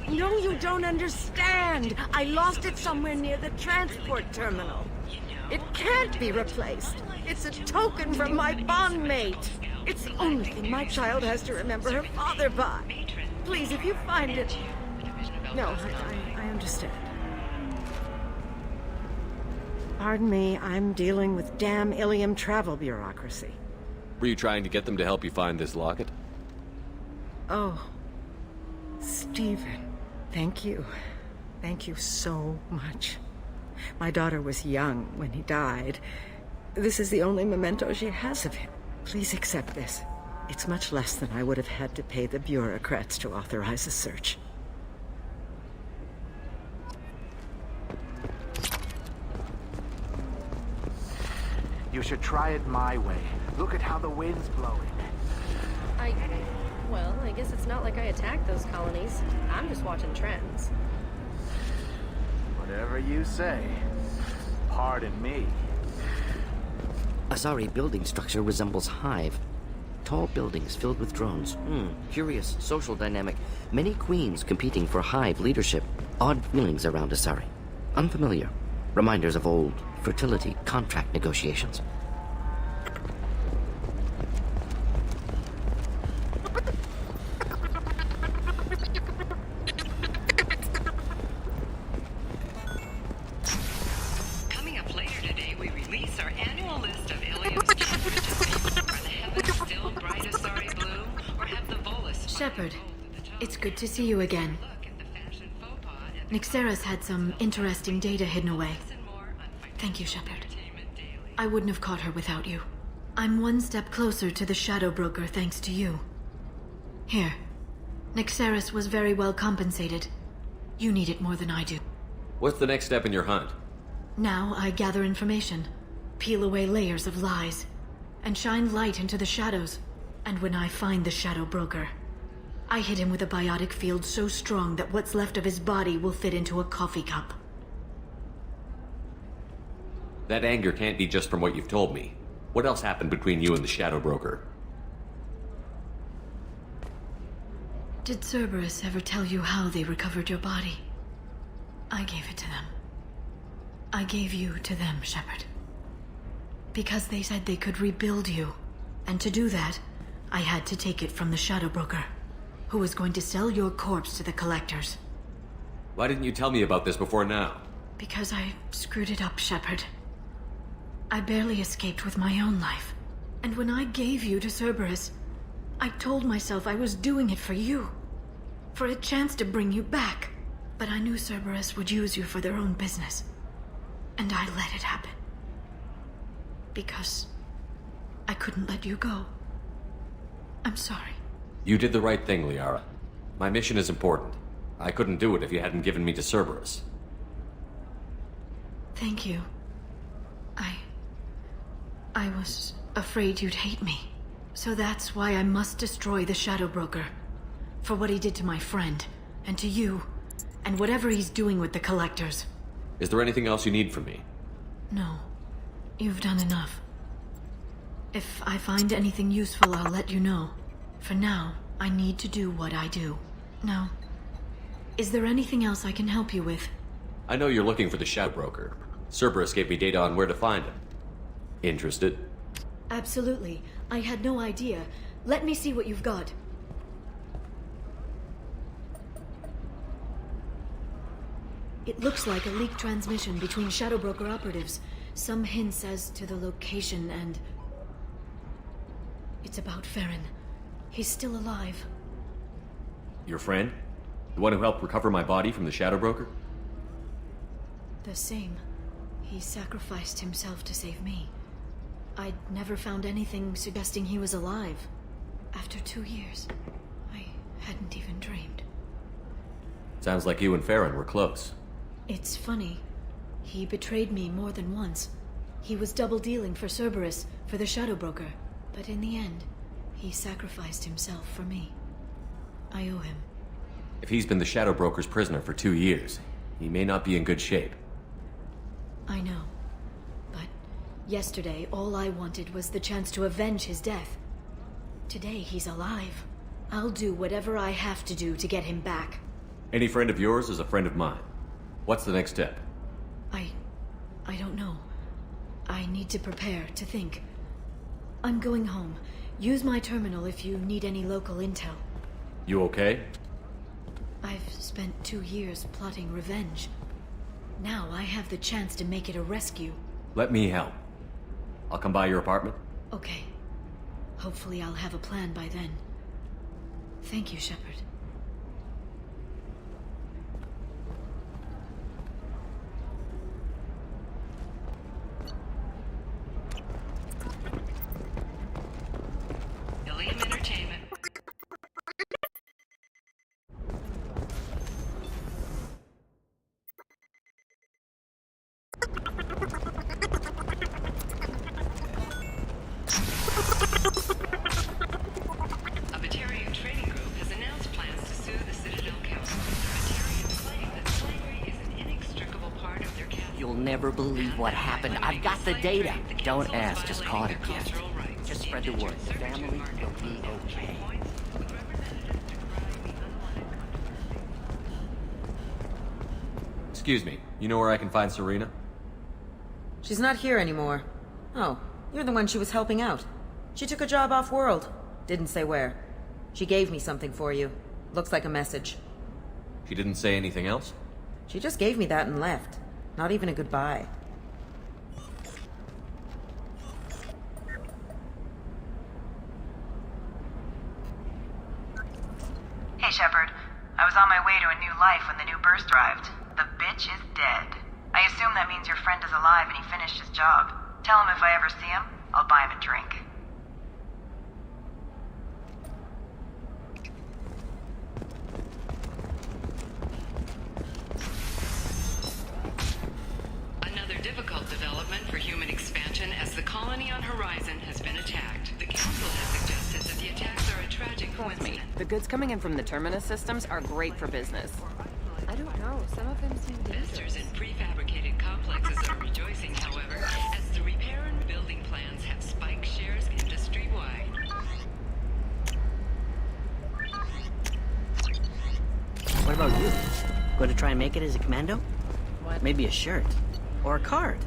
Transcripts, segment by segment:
No, you don't understand. I lost it somewhere near the transport terminal. It can't be replaced. It's a token from my bondmate. It's the only thing my child has to remember her father by. Please, if you find it... No, I understand. Pardon me, I'm dealing with damn Ilium travel bureaucracy. Were you trying to get them to help you find this locket? Oh, Stephen, thank you. Thank you so much. My daughter was young when he died. This is the only memento she has of him. Please accept this. It's much less than I would have had to pay the bureaucrats to authorize a search. You should try it my way. Look at how the wind's blowing. Well, I guess it's not like I attacked those colonies. I'm just watching trends. Whatever you say. Pardon me. Asari building structure resembles hive. Tall buildings filled with drones. Curious social dynamic. Many queens competing for hive leadership. Odd feelings around Asari. Unfamiliar. Reminders of old fertility contract negotiations. Coming up later today, we release our annual list of Ilium's choicest people. Are the heavens still bright Asari blue, or have the Volus... Shepard, it's good to see you again. Nyxeris had some interesting data hidden away. Thank you, Shepard. I wouldn't have caught her without you. I'm one step closer to the Shadow Broker thanks to you. Here. Nyxeris was very well compensated. You need it more than I do. What's the next step in your hunt? Now I gather information, peel away layers of lies, and shine light into the shadows. And when I find the Shadow Broker, I hit him with a biotic field so strong that what's left of his body will fit into a coffee cup. That anger can't be just from what you've told me. What else happened between you and the Shadow Broker? Did Cerberus ever tell you how they recovered your body? I gave it to them. I gave you to them, Shepard. Because they said they could rebuild you. And to do that, I had to take it from the Shadow Broker, who was going to sell your corpse to the collectors. Why didn't you tell me about this before now? Because I screwed it up, Shepard. I barely escaped with my own life. And when I gave you to Cerberus, I told myself I was doing it for you. For a chance to bring you back. But I knew Cerberus would use you for their own business. And I let it happen. Because I couldn't let you go. I'm sorry. You did the right thing, Liara. My mission is important. I couldn't do it if you hadn't given me to Cerberus. Thank you. I was afraid you'd hate me. So that's why I must destroy the Shadow Broker. For what he did to my friend, and to you, and whatever he's doing with the Collectors. Is there anything else you need from me? No. You've done enough. If I find anything useful, I'll let you know. For now, I need to do what I do. Now, is there anything else I can help you with? I know you're looking for the Shadow Broker. Cerberus gave me data on where to find him. Interested? Absolutely. I had no idea. Let me see what you've got. It looks like a leaked transmission between Shadow Broker operatives. Some hints as to the location and... It's about Farron. He's still alive. Your friend? The one who helped recover my body from the Shadow Broker? The same. He sacrificed himself to save me. I'd never found anything suggesting he was alive. After 2 years, I hadn't even dreamed. Sounds like you and Farron were close. It's funny. He betrayed me more than once. He was double-dealing for Cerberus, for the Shadow Broker. But in the end, he sacrificed himself for me. I owe him. If he's been the Shadow Broker's prisoner for 2 years, he may not be in good shape. I know. But yesterday, all I wanted was the chance to avenge his death. Today, he's alive. I'll do whatever I have to do to get him back. Any friend of yours is a friend of mine. What's the next step? I don't know. I need to prepare, to think. I'm going home. Use my terminal if you need any local intel. You okay? I've spent 2 years plotting revenge. Now I have the chance to make it a rescue. Let me help. I'll come by your apartment. Okay. Hopefully I'll have a plan by then. Thank you, Shepard. Ilium Entertainment. A Batarian trading group has announced plans to sue the Citadel Council. The Batarians claim that slavery is an inextricable part of their capital. You'll never believe what happened. I've got the data. Don't ask, just call it a gift. Just spread the word. The family will be okay. Excuse me, you know where I can find Serena? She's not here anymore. Oh, you're the one she was helping out. She took a job off-world. Didn't say where. She gave me something for you. Looks like a message. She didn't say anything else? She just gave me that and left. Not even a goodbye. Hey, Shepard. I was on my way to a new life when the new burst arrived. The bitch is dead. I assume that means your friend is alive and he finished his job. Tell him if I ever see him, I'll buy him a drink. Another difficult development for human expansion as the colony on Horizon has been attacked. The Council has suggested that the attacks are a tragic coincidence. The goods coming in from the Terminus systems are great for business. I don't know. Some of them seem Investors dangerous. in prefabricated complexes are rejoicing, however, as the repair and building plans have spiked shares industry-wide. What about you? Going to try and make it as a commando? What? Maybe a shirt. Or a card.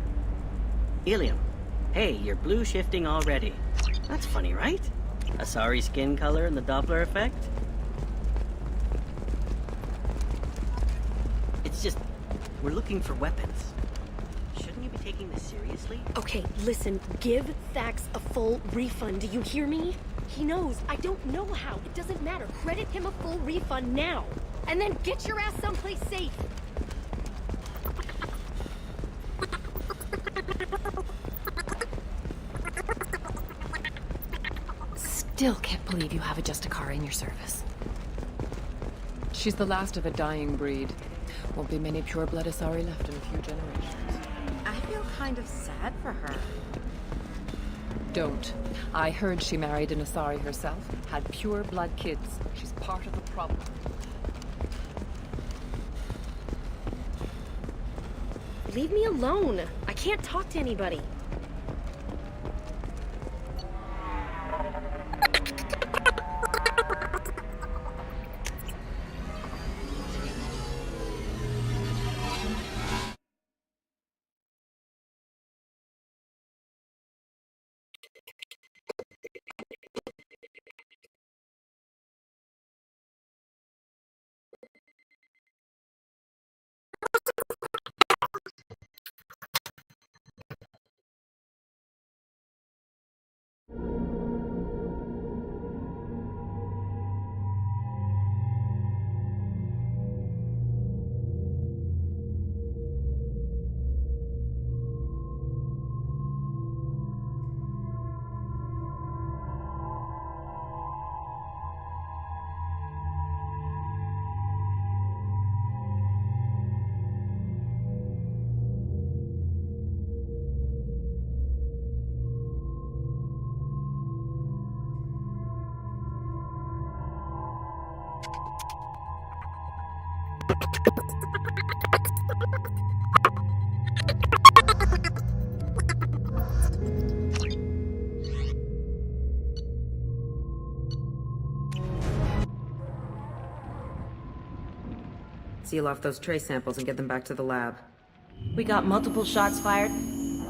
Ilium. Hey, you're blue shifting already. That's funny, right? A sorry skin color and the Doppler effect? It's just... We're looking for weapons. Shouldn't you be taking this seriously? Okay, listen, give Thax a full refund, do you hear me? He knows, I don't know how, it doesn't matter. Credit him a full refund now. And then get your ass someplace safe. Still can't believe you have a Justicara in your service. She's the last of a dying breed. Won't be many pure-blood Asari left in a few generations. I feel kind of sad for her. Don't. I heard she married an Asari herself, had pure-blood kids. She's part of the problem. Leave me alone. I can't talk to anybody. Seal off those trace samples and get them back to the lab. We got multiple shots fired.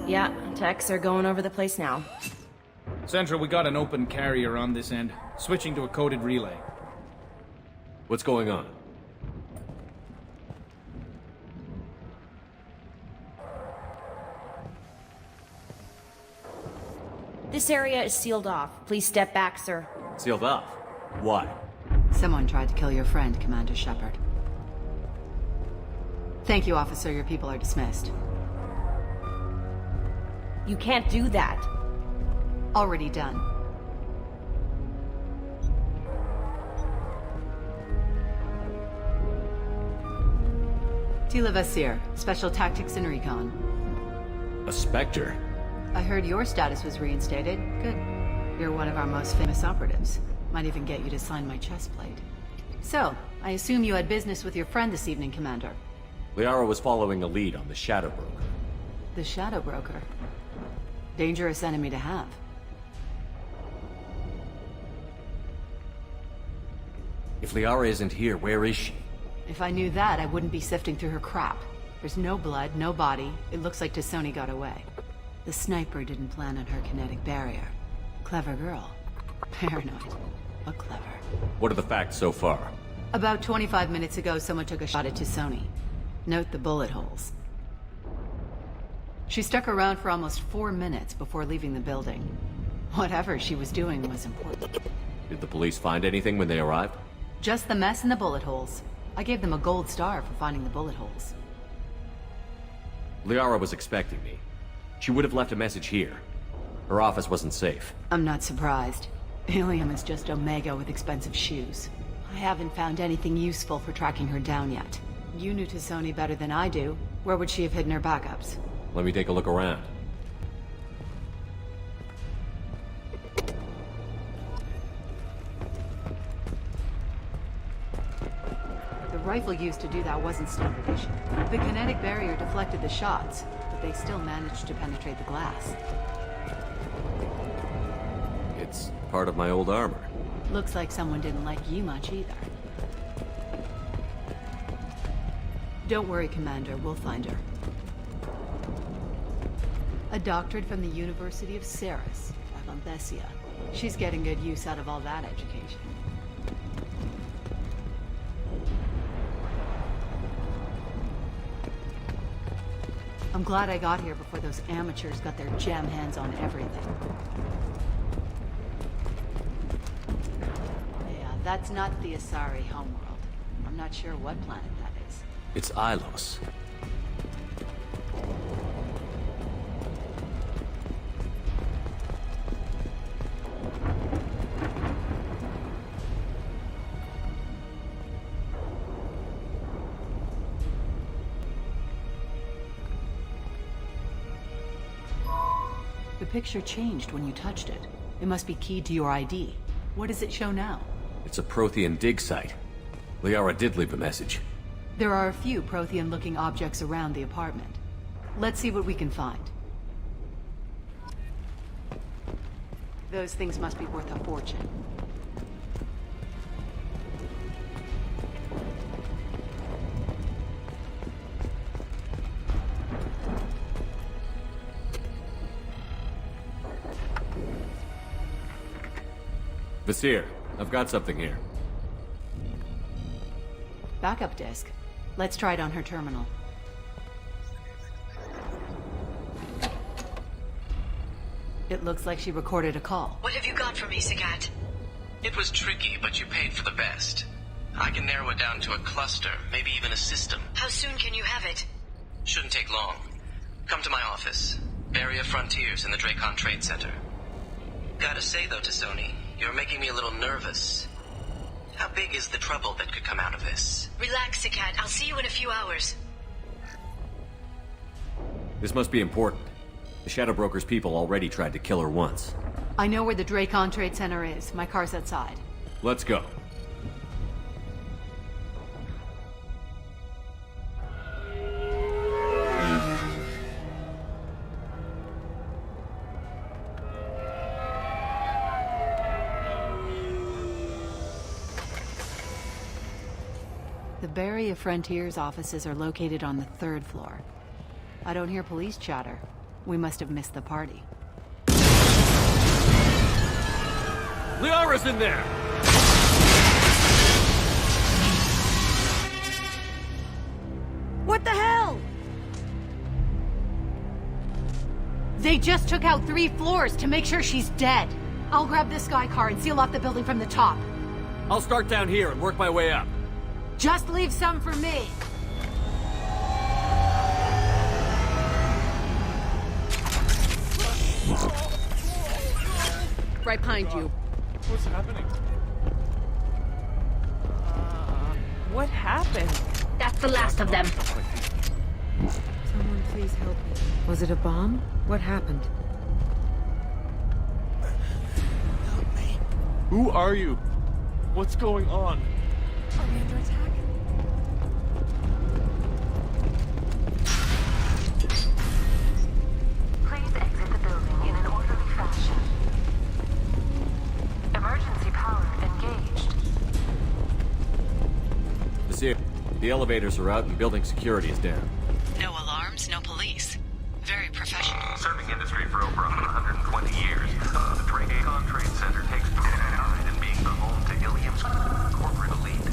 Yeah, techs are going over the place now. Central, we got an open carrier on this end. Switching to a coded relay. What's going on? This area is sealed off. Please step back, sir. Sealed off? Why? Someone tried to kill your friend, Commander Shepard. Thank you, officer. Your people are dismissed. You can't do that. Already done. Tila Vasir, Special Tactics and Recon. A Spectre? I heard your status was reinstated. Good. You're one of our most famous operatives. Might even get you to sign my chest plate. So, I assume you had business with your friend this evening, Commander. Liara was following a lead on the Shadow Broker. The Shadow Broker? Dangerous enemy to have. If Liara isn't here, where is she? If I knew that, I wouldn't be sifting through her crap. There's no blood, no body. It looks like T'Soni got away. The sniper didn't plan on her kinetic barrier. Clever girl. Paranoid, but clever. What are the facts so far? About 25 minutes ago, someone took a shot at T'Soni. Note the bullet holes. She stuck around for almost 4 minutes before leaving the building. Whatever she was doing was important. Did the police find anything when they arrived? Just the mess and the bullet holes. I gave them a gold star for finding the bullet holes. Liara was expecting me. She would have left a message here. Her office wasn't safe. I'm not surprised. Ilium is just Omega with expensive shoes. I haven't found anything useful for tracking her down yet. You knew T'Soni better than I do. Where would she have hidden her backups? Let me take a look around. The rifle used to do that wasn't standard issue. The kinetic barrier deflected the shots, but they still managed to penetrate the glass. It's part of my old armor. Looks like someone didn't like you much either. Don't worry, Commander. We'll find her. A doctorate from the University of Ceres, Avanthesia. She's getting good use out of all that education. I'm glad I got here before those amateurs got their jam hands on everything. Yeah, that's not the Asari homeworld. I'm not sure what planet that is. It's Ilos. The picture changed when you touched it. It must be keyed to your ID. What does it show now? It's a Prothean dig site. Liara did leave a message. There are a few Prothean-looking objects around the apartment. Let's see what we can find. Those things must be worth a fortune. Vasir, I've got something here. Backup disk. Let's try it on her terminal. It looks like she recorded a call. What have you got for me, Sagat? It was tricky, but you paid for the best. I can narrow it down to a cluster, maybe even a system. How soon can you have it? Shouldn't take long. Come to my office. Area Frontiers in the Dracon Trade Center. Gotta say though to Sony, you're making me a little nervous. How big is the trouble that could come out of this? Relax, Sagat. I'll see you in a few hours. This must be important. The Shadow Broker's people already tried to kill her once. I know where the Dracon Trade Center is. My car's outside. Let's go. The Area Frontiers offices are located on the 3rd floor. I don't hear police chatter. We must have missed the party. Liara's in there! What the hell? They just took out 3 floors to make sure she's dead. I'll grab this Sky car and seal off the building from the top. I'll start down here and work my way up. Just leave some for me. Right behind you. What's happening? What happened? That's the last of them. Someone please help me. Was it a bomb? What happened? Help me. Who are you? What's going on? Are we under attack? Please exit the building in an orderly fashion. Emergency power engaged. Vasir, the elevators are out and building security is down. No alarms, no police. Very professional. Serving industry for over 120 years, the Dracon Trade Center takes pride in being the home to Ilium's corporate elite.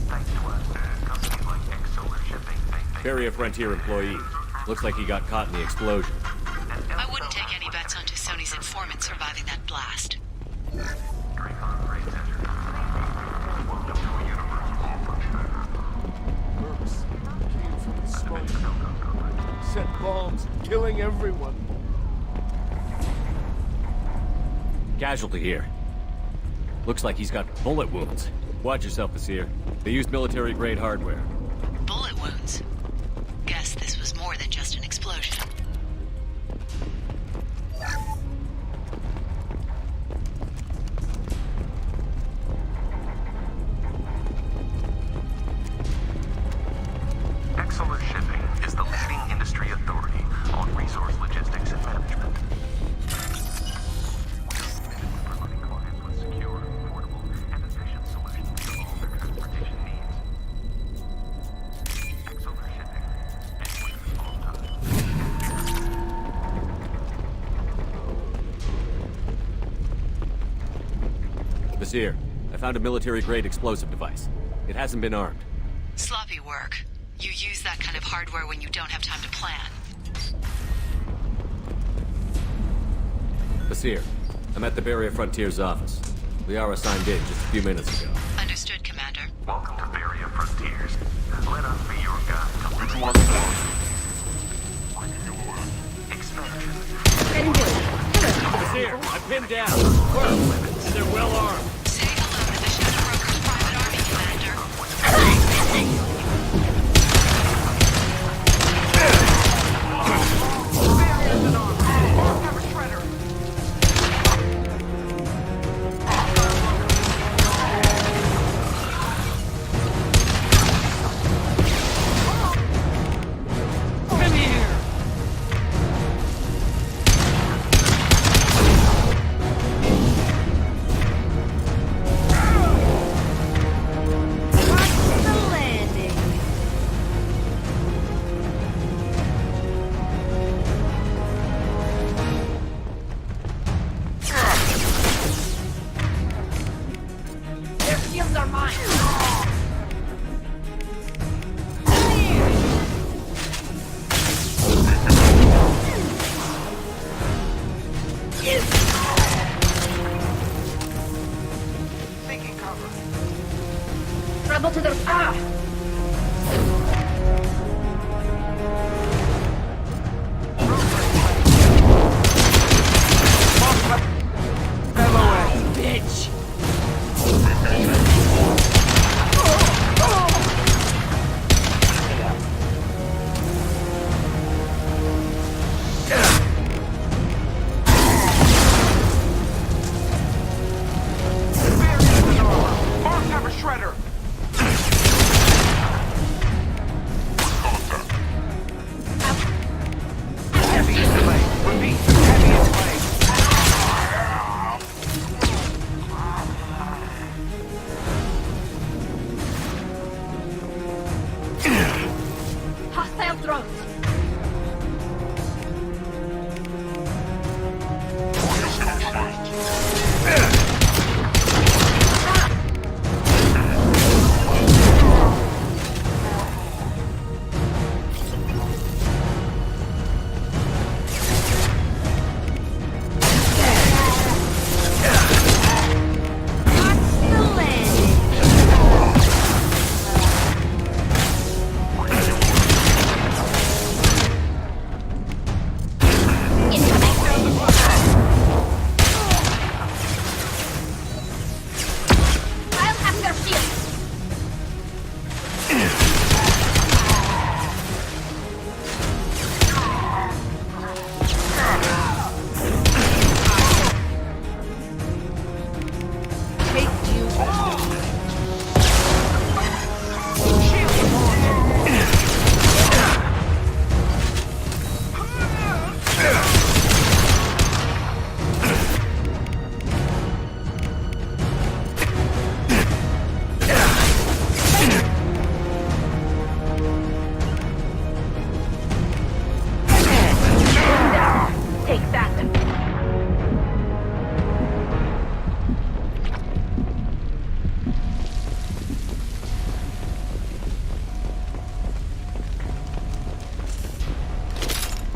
Thanks to us, companies like Exolar Shipping think they... Area Frontier employee. Looks like he got caught in the explosion. I wouldn't take any bets onto Sony's informant surviving that blast. Mercs came from the smoke. Set bombs, killing everyone. Casualty here. Looks like he's got bullet wounds. Watch yourself, Vasir. They used military-grade hardware. Bullet wounds? Guess this was more than just an explosion. Exolar Shipping is the leading industry authority on resource logistics and management. Providing clients with secure, affordable, and efficient solutions to all their transportation needs. Exolar Shipping. Anywhere, all time. Vasir, I found a military-grade explosive device. It hasn't been armed. Sloppy work. You use that kind of hardware when you don't have time to plan. Basir, I'm at the Barrier Frontiers office. Liara signed in just a few minutes ago. Understood, Commander. Welcome to Barrier Frontiers. Let us be your guide. Expansion. Basir, I'm pinned down. Well, and they're well armed. Say hello to the Shadow Broker's private army, Commander.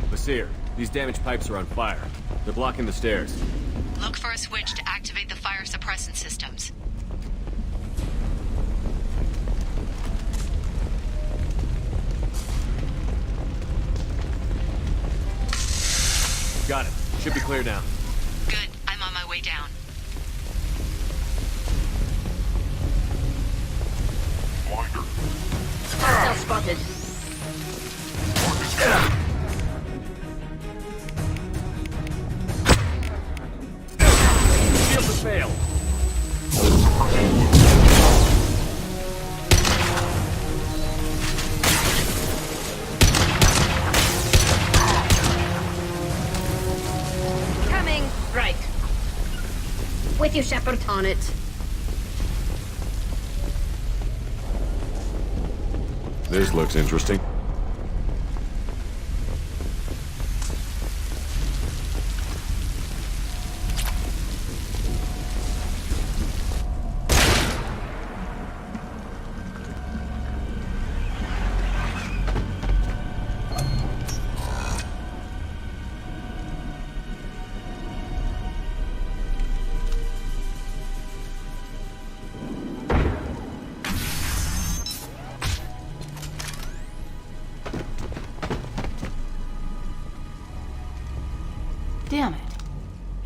Basir, these damaged pipes are on fire. They're blocking the stairs. Look for a switch to activate the fire suppressant systems. Got it. Should be clear now. Good. I'm on my way down. Hostile spotted. Shield to fail. Coming. Right. With you, Shepard. On it. This looks interesting.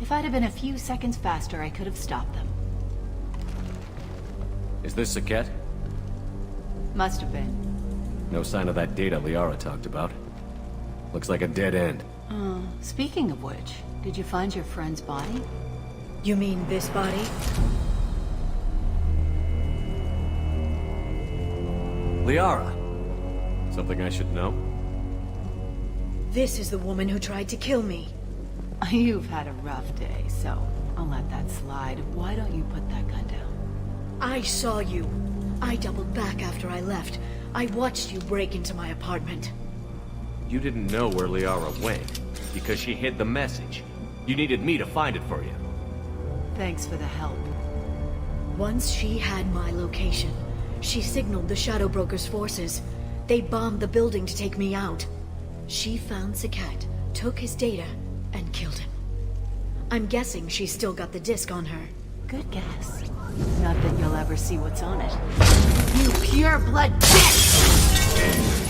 If I'd have been a few seconds faster, I could have stopped them. Is this Saket? Must have been. No sign of that data Liara talked about. Looks like a dead end. Speaking of which, did you find your friend's body? You mean this body? Liara! Something I should know? This is the woman who tried to kill me. You've had a rough day, so I'll let that slide. Why don't you put that gun down? I saw you. I doubled back after I left. I watched you break into my apartment. You didn't know where Liara went, because she hid the message. You needed me to find it for you. Thanks for the help. Once she had my location, she signaled the Shadow Broker's forces. They bombed the building to take me out. She found Saket, took his data, and killed him. I'm guessing she's still got the disc on her. Good guess. Not that you'll ever see what's on it. You pure blood bitch!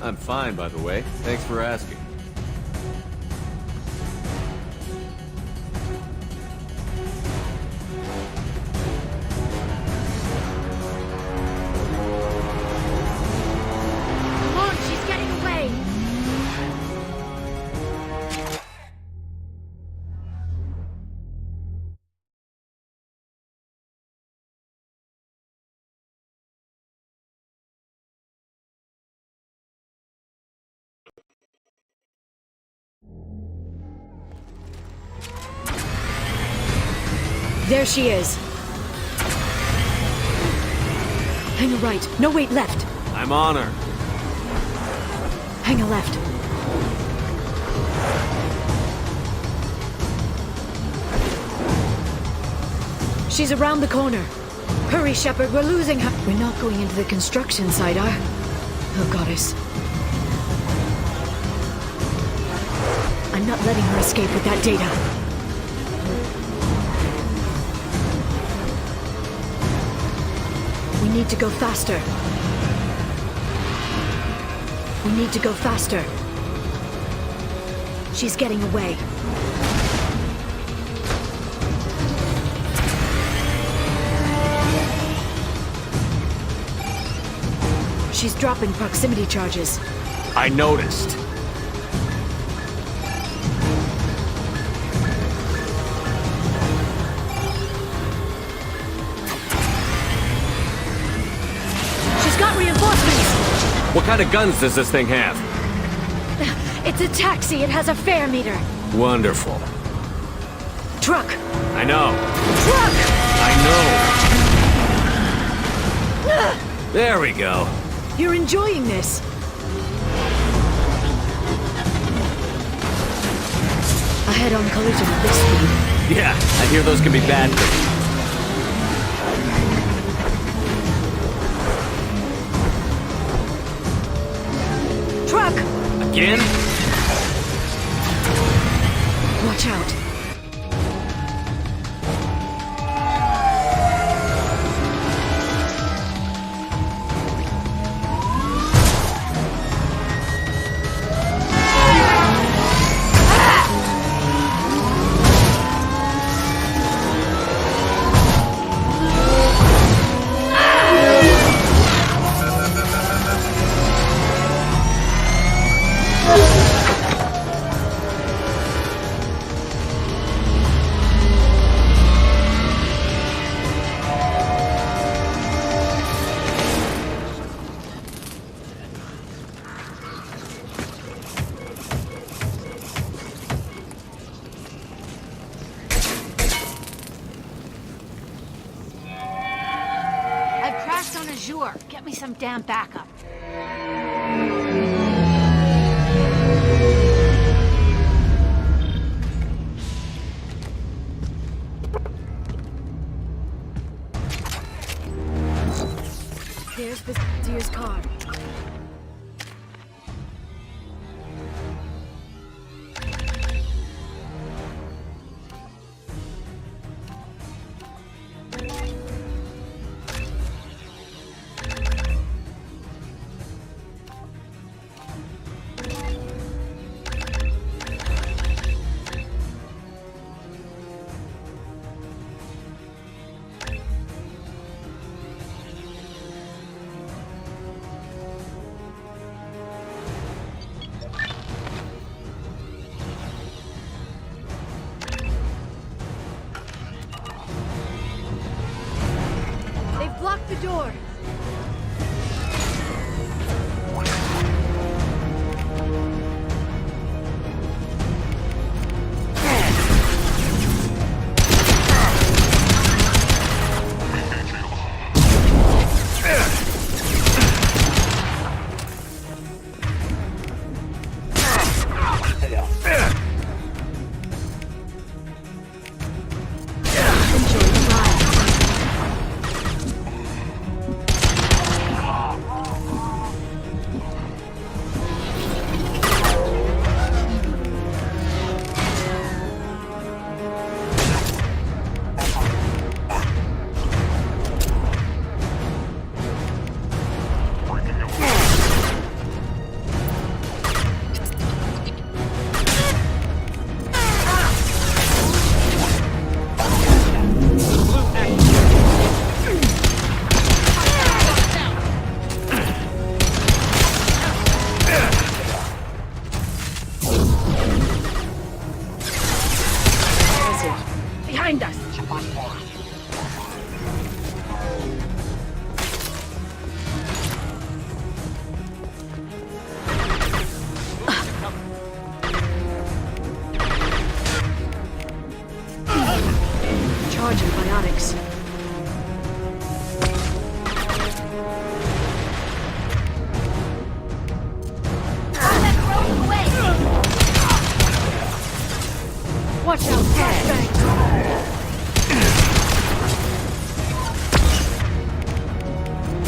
I'm fine, by the way. Thanks for asking. Come on, she's getting away! There she is. Hang a right. No, wait, left. I'm on her. Hang a left. She's around the corner. Hurry, Shepard, we're losing her. We're not going into the construction site, are? Oh, goddess. I'm not letting her escape with that data. We need to go faster. We need to go faster. She's getting away. She's dropping proximity charges. I noticed. What kind of guns does this thing have? It's a taxi. It has a fare meter. Wonderful. Truck. I know. Truck! I know. There we go. You're enjoying this. A head-on collision at this speed. Yeah, I hear those can be bad things. Again? Watch out. Get me some damn backup. There's the deer's car. Lock the door.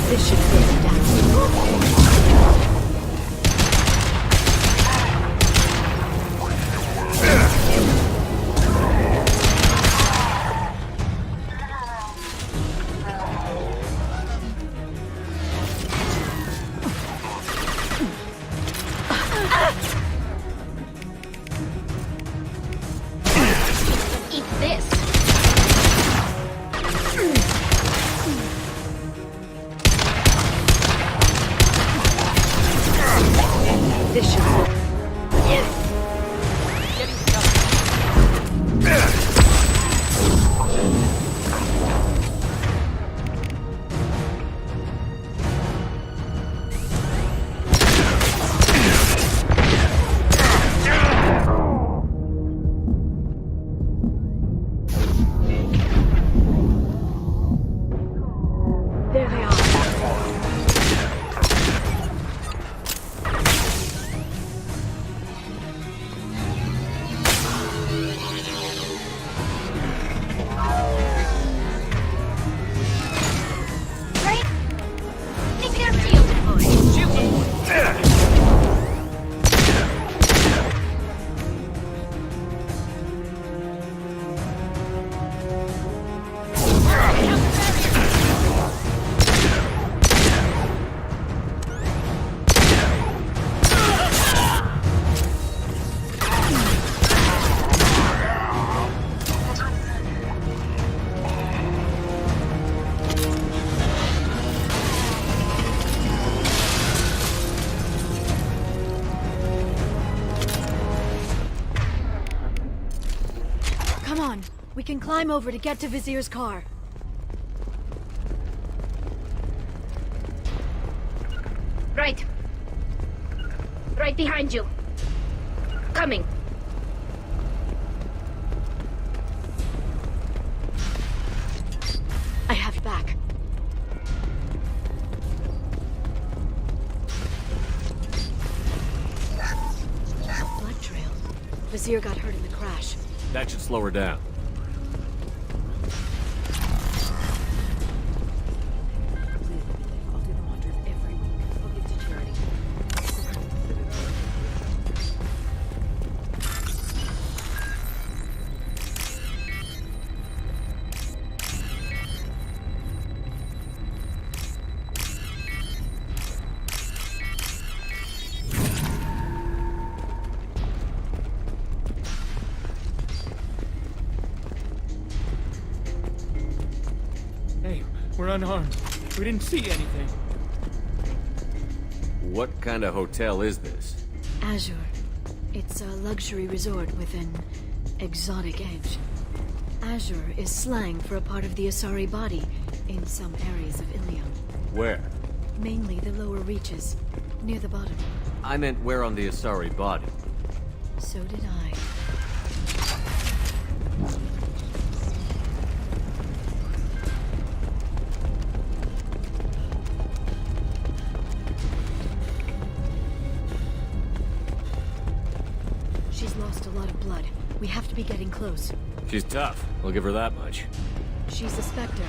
This should slow them down. We can climb over to get to Vizier's car. Right. Right behind you. Coming. I have your back. Blood trail. Vizier got hurt in the crash. That should slow her down. We're unharmed. We didn't see anything. What kind of hotel is this? Azure. It's a luxury resort with an exotic edge. Azure is slang for a part of the Asari body in some areas of Ilium. Where? Mainly the lower reaches, near the bottom. I meant where on the Asari body. So did I. She's lost a lot of blood. We have to be getting close. She's tough. I'll give her that much. She's a Spectre.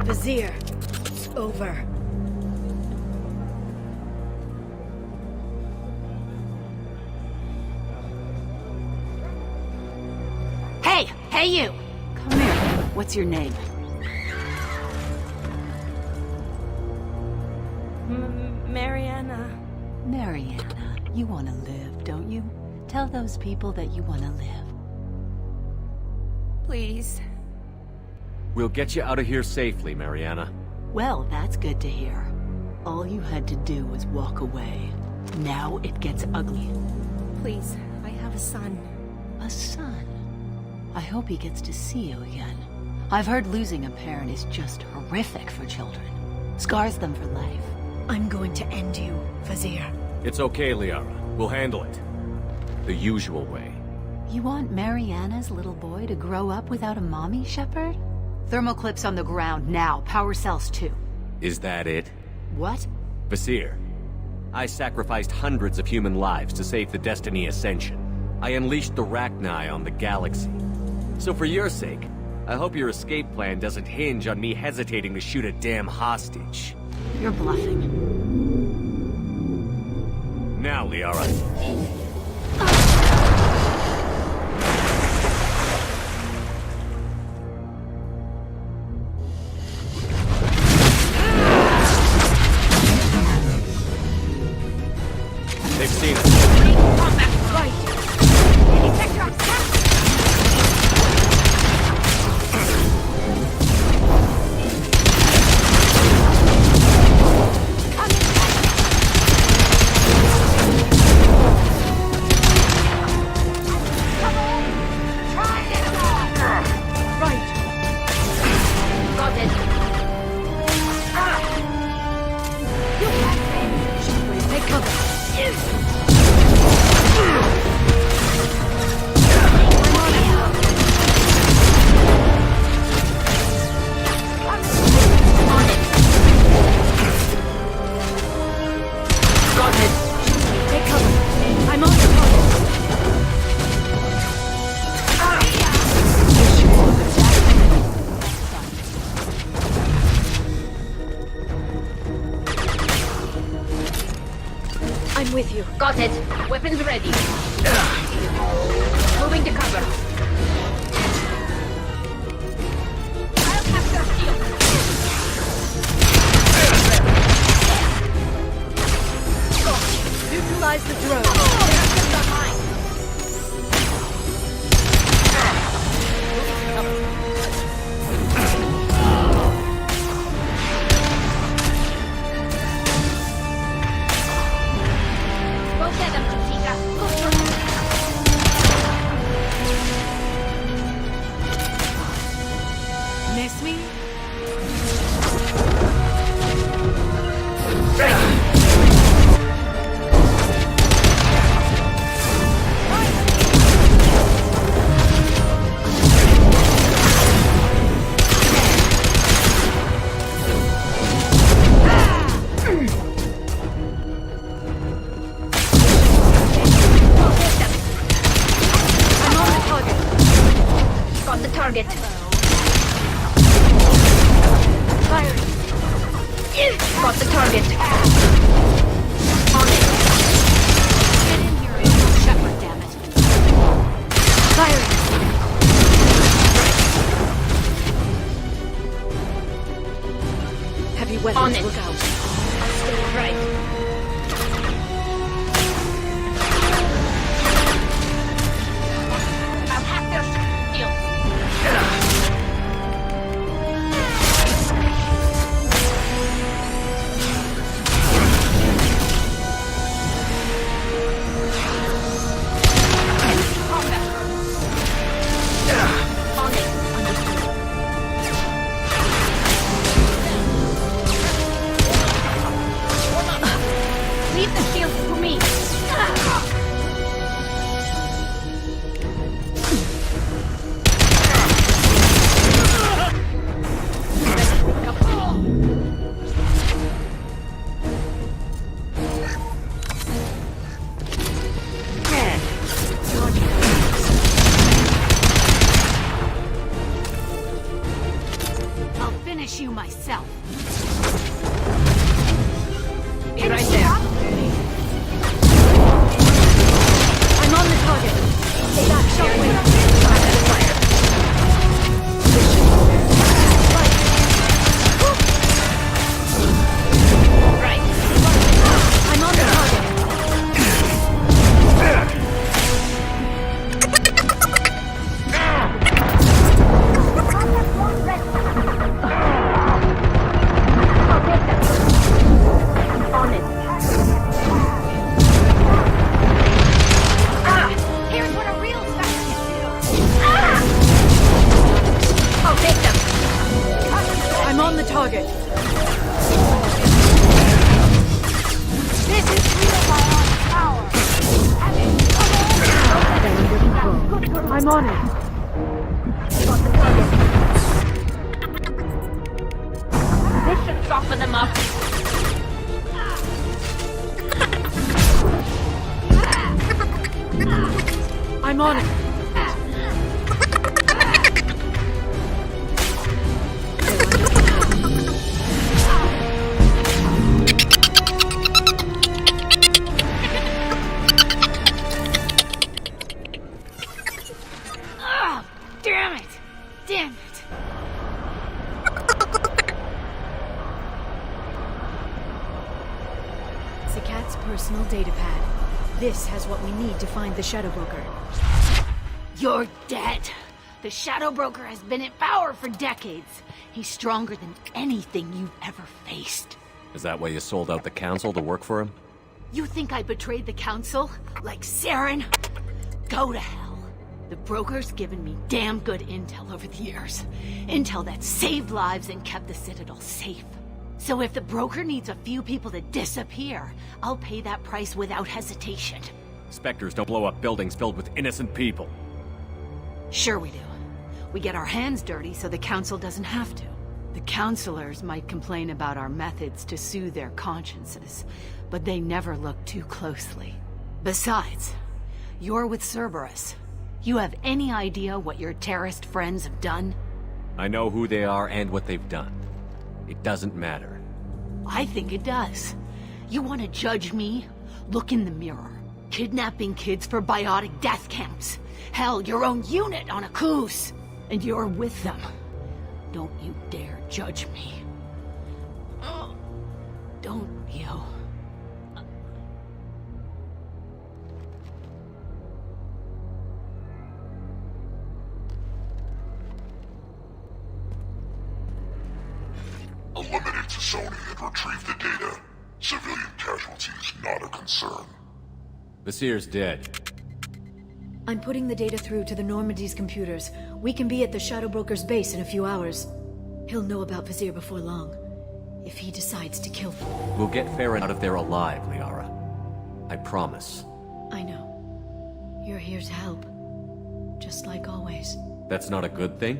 Vizier, it's over. Hey! Hey you! Come here. What's your name? Mariana. Mariana. You want to live, don't you? Tell those people that you want to live. Please. We'll get you out of here safely, Mariana. Well, that's good to hear. All you had to do was walk away. Now it gets ugly. Please, I have a son. A son? I hope he gets to see you again. I've heard losing a parent is just horrific for children. Scars them for life. I'm going to end you, Vizier. It's okay, Liara. We'll handle it. The usual way. You want Mariana's little boy to grow up without a mommy, Shepard? Thermal clips on the ground now. Power cells too. Is that it? What? Vizier, I sacrificed hundreds of human lives to save the Destiny Ascension. I unleashed the Rachni on the galaxy. So for your sake, I hope your escape plan doesn't hinge on me hesitating to shoot a damn hostage. You're bluffing. Now, Liara. They've seen us. I'm with you. Got it. Weapons ready. Moving to cover. I'll capture shield. Neutralize the drone. Miss me? Got the target. Fire. Got the target. On it. Get in here and kill Shepard, damn it. Firing. Heavy weapons, On it. look out. Right. I'll hack their shield. Leave the shield to me. I'll finish you myself. Be right there. I'm on the target. Stay back, shockwave. Right. I'm on the target. I'm on it. Oh, damn it! Damn it! Sakat's personal data pad. This has what we need to find the Shadow Broker. You're dead. The Shadow Broker has been in power for decades. He's stronger than anything you've ever faced. Is that why you sold out the council to work for him? You think I betrayed the Council? Like Saren? Go to hell. The Broker's given me damn good intel over the years. Intel that saved lives and kept the Citadel safe. So if the Broker needs a few people to disappear, I'll pay that price without hesitation. Spectres don't blow up buildings filled with innocent people. Sure we do. We get our hands dirty so the Council doesn't have to. The Councilors might complain about our methods to soothe their consciences, but they never look too closely. Besides, you're with Cerberus. You have any idea what your terrorist friends have done? I know who they are and what they've done. It doesn't matter. I think it does. You want to judge me? Look in the mirror. Kidnapping kids for biotic death camps. Hell, your own unit on a cruise. And you're with them. Don't you dare judge me. Don't you? Eliminate Sony and retrieve the data. Civilian casualties not a concern. Vasir's dead. I'm putting the data through to the Normandy's computers. We can be at the Shadow Broker's base in a few hours. He'll know about Vasir before long. If he decides to kill them. We'll get Farron out of there alive, Liara. I promise. I know. You're here to help. Just like always. That's not a good thing?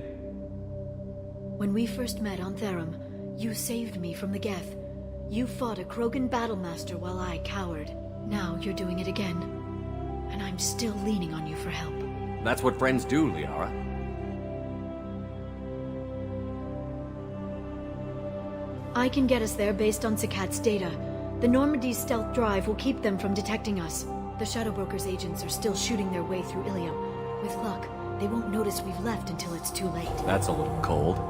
When we first met on Therum, you saved me from the Geth. You fought a Krogan battlemaster while I cowered. Now you're doing it again. And I'm still leaning on you for help. That's what friends do, Liara. I can get us there based on Sakat's data. The Normandy's stealth drive will keep them from detecting us. The Shadow Broker's agents are still shooting their way through Ilium. With luck, they won't notice we've left until it's too late. That's a little cold.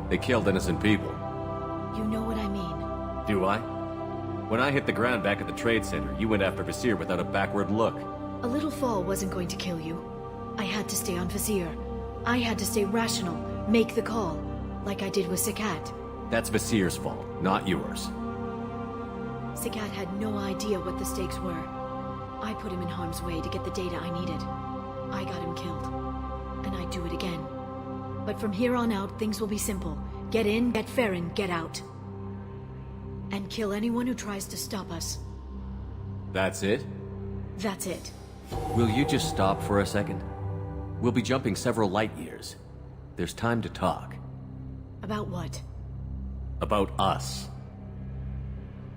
They killed innocent people. You know what I mean. Do I? When I hit the ground back at the trade center, you went after Vasir without a backward look. A little fall wasn't going to kill you. I had to stay on Vasir. I had to stay rational, make the call, like I did with Sakat. That's Vasir's fault, not yours. Sakat had no idea what the stakes were. I put him in harm's way to get the data I needed. I got him killed. And I'd do it again. But from here on out, things will be simple. Get in, get Farron, get out. And kill anyone who tries to stop us. That's it? That's it. Will you just stop for a second? We'll be jumping several light years. There's time to talk. About what? About us.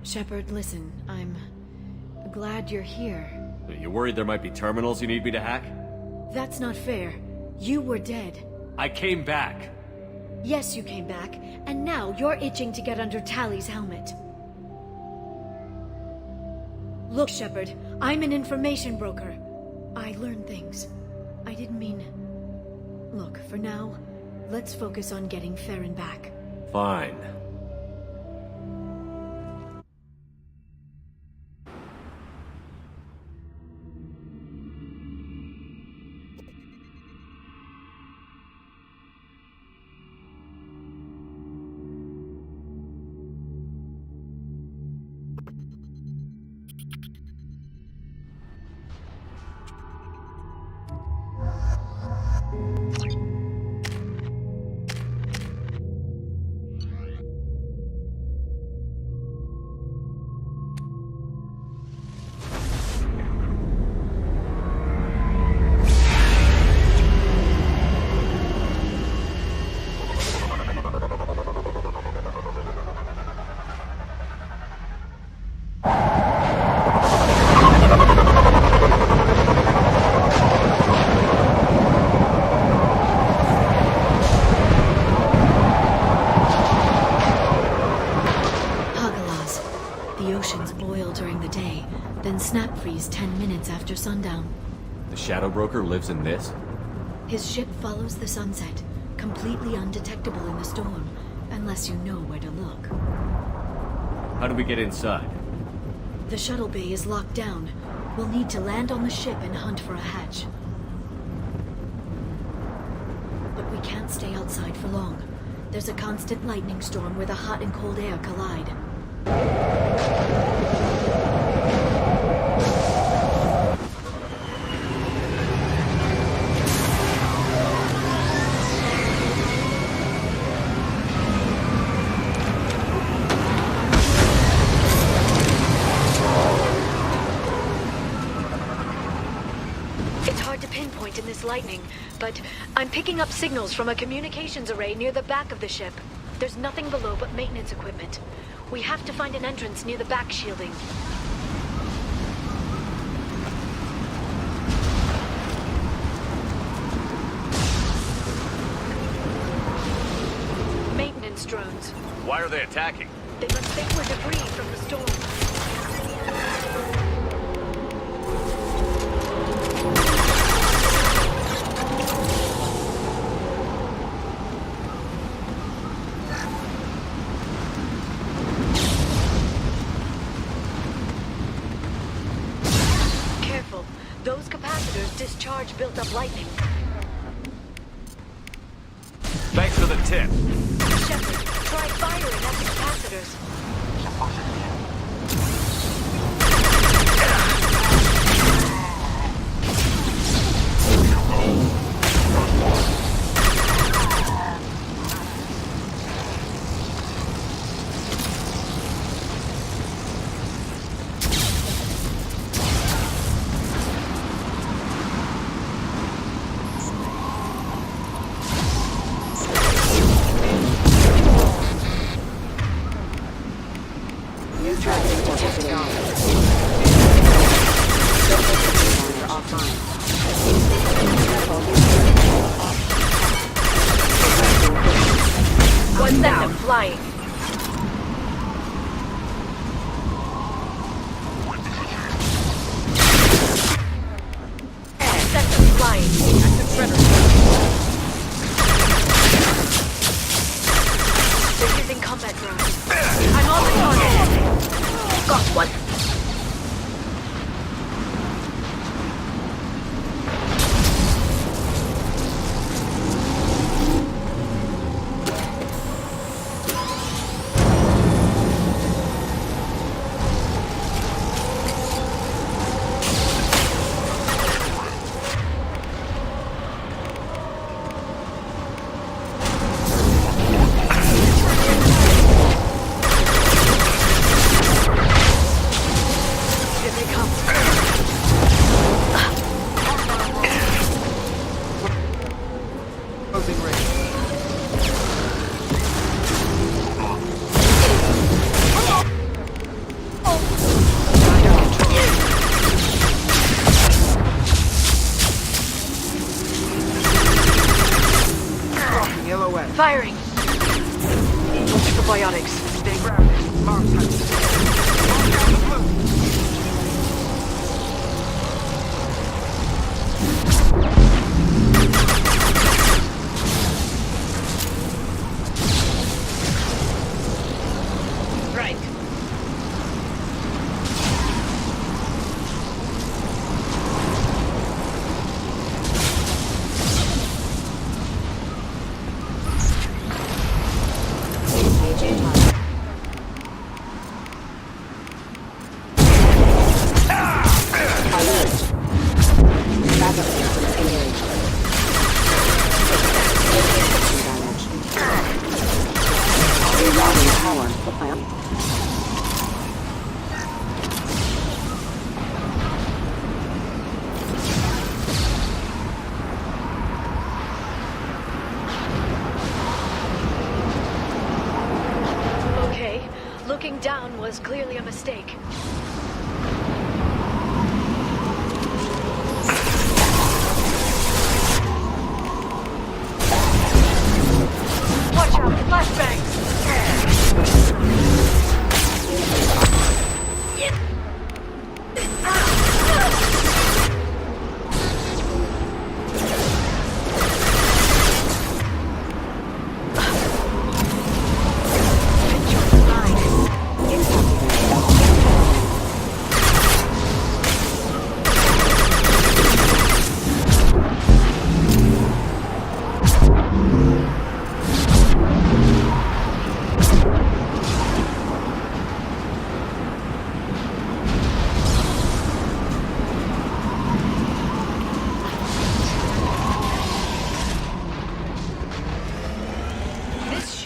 Shepard, listen, I'm glad you're here. Are you worried there might be terminals you need me to hack? That's not fair. You were dead. I came back. Yes, you came back, and now you're itching to get under Tally's helmet. Look, Shepard, I'm an information broker. I learn things. I didn't mean... Look, for now, let's focus on getting Farron back. Fine. freeze 10 minutes after sundown. The Shadow Broker lives in this? His ship follows the sunset, completely undetectable in the storm, unless you know where to look. How do we get inside? The shuttle bay is locked down. We'll need to land on the ship and hunt for a hatch. But we can't stay outside for long. There's a constant lightning storm where the hot and cold air collide. It's hard to pinpoint in this lightning, but I'm picking up signals from a communications array near the back of the ship. There's nothing below but maintenance equipment. We have to find an entrance near the back shielding. Maintenance drones. Why are they attacking? They must think we're debris from the storm. Careful. Those capacitors discharge built-up lightning. Thanks for the tip. Shepard, try firing at the capacitors. One second, flying. Second, flying. They're using combat drones. I'm on the target. Got one. Firing. Watch for biotics. Stay grounded. Mark right. Looking down was clearly a mistake. Watch out, flashbangs!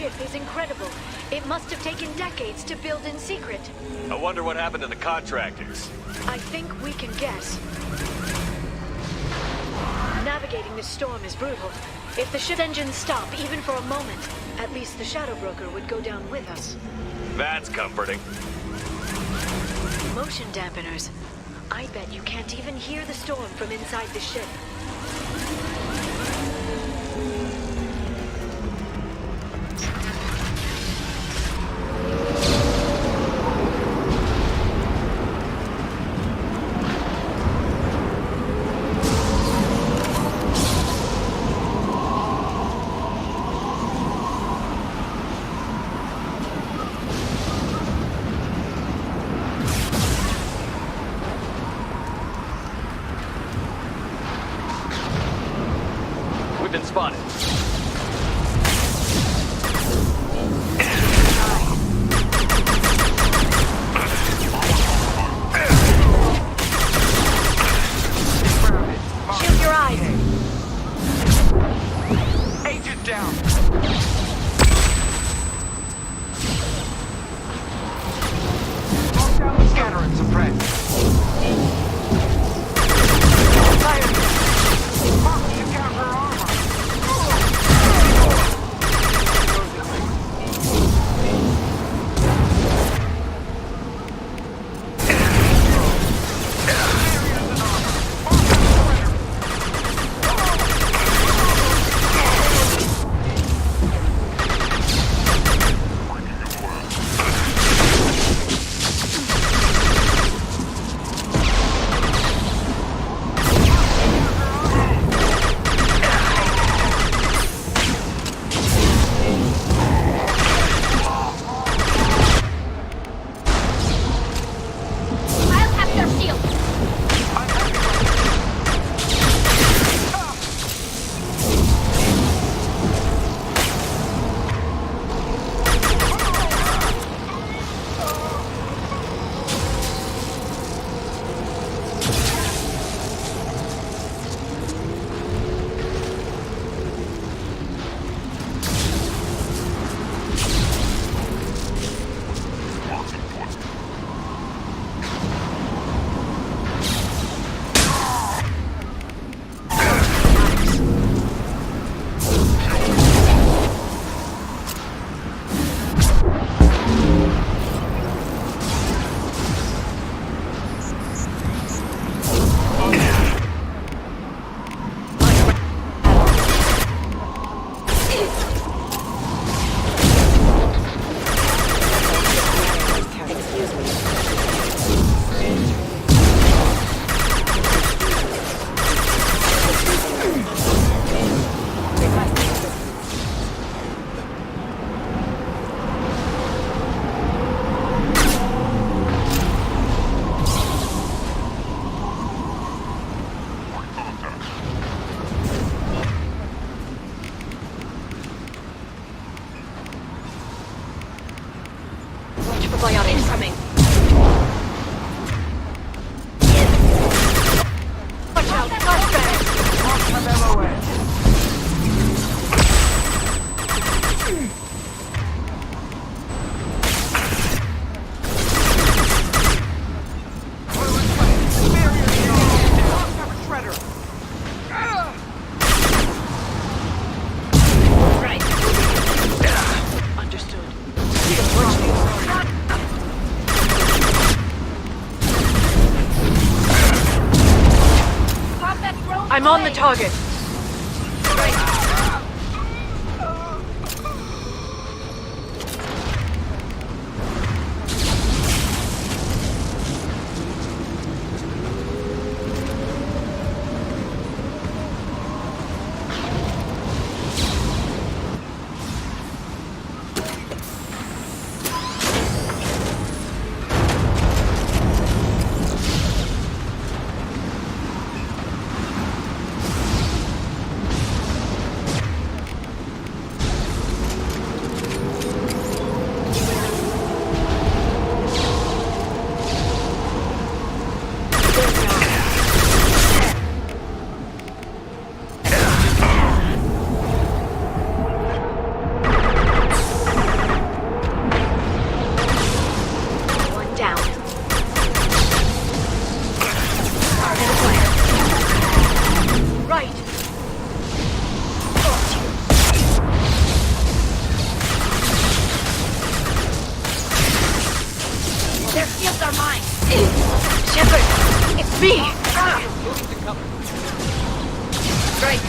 ship is incredible. It must have taken decades to build in secret. I wonder what happened to the contractors. I think we can guess. Navigating this storm is brutal. If the ship engines stop, even for a moment, at least the Shadow Broker would go down with us. That's comforting. Motion dampeners. I bet you can't even hear the storm from inside the ship. We've been spotted. Shield your eyes. Agent down. Lock down the scanner and suppress. Mark the counter armor. Biotics coming. Watch out, flashbang! Right. Understood. I'm on the target. It's me! Right.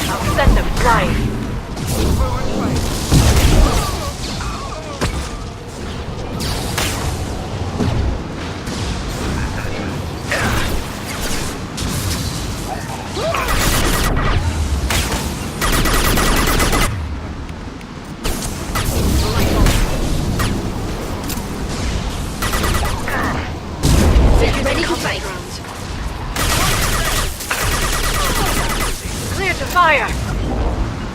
I'll send them flying. Ready to fight. Clear to fire.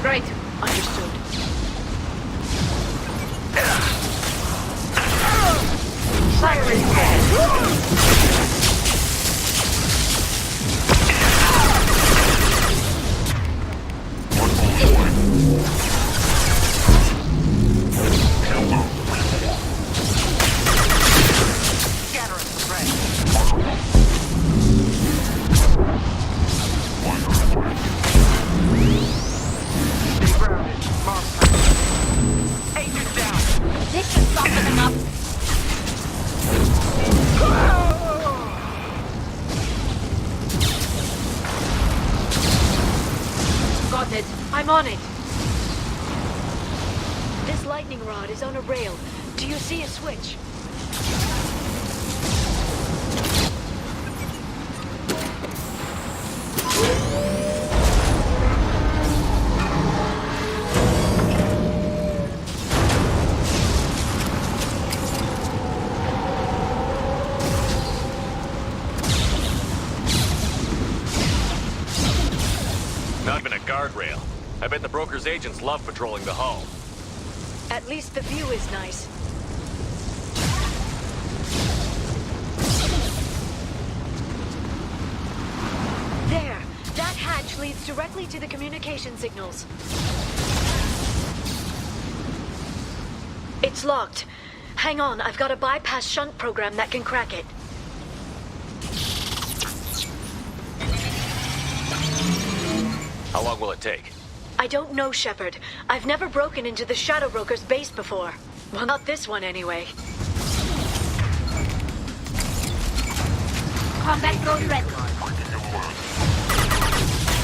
Right. Understood. Fire is dead. I'm on it. This lightning rod is on a rail. Do you see a switch? Not even a guardrail. I bet the broker's agents love patrolling the hull. At least the view is nice. There! That hatch leads directly to the communication signals. It's locked. Hang on, I've got a bypass shunt program that can crack it. How long will it take? I don't know, Shepard. I've never broken into the Shadow Broker's base before. Well, not this one anyway. Combat drone ready.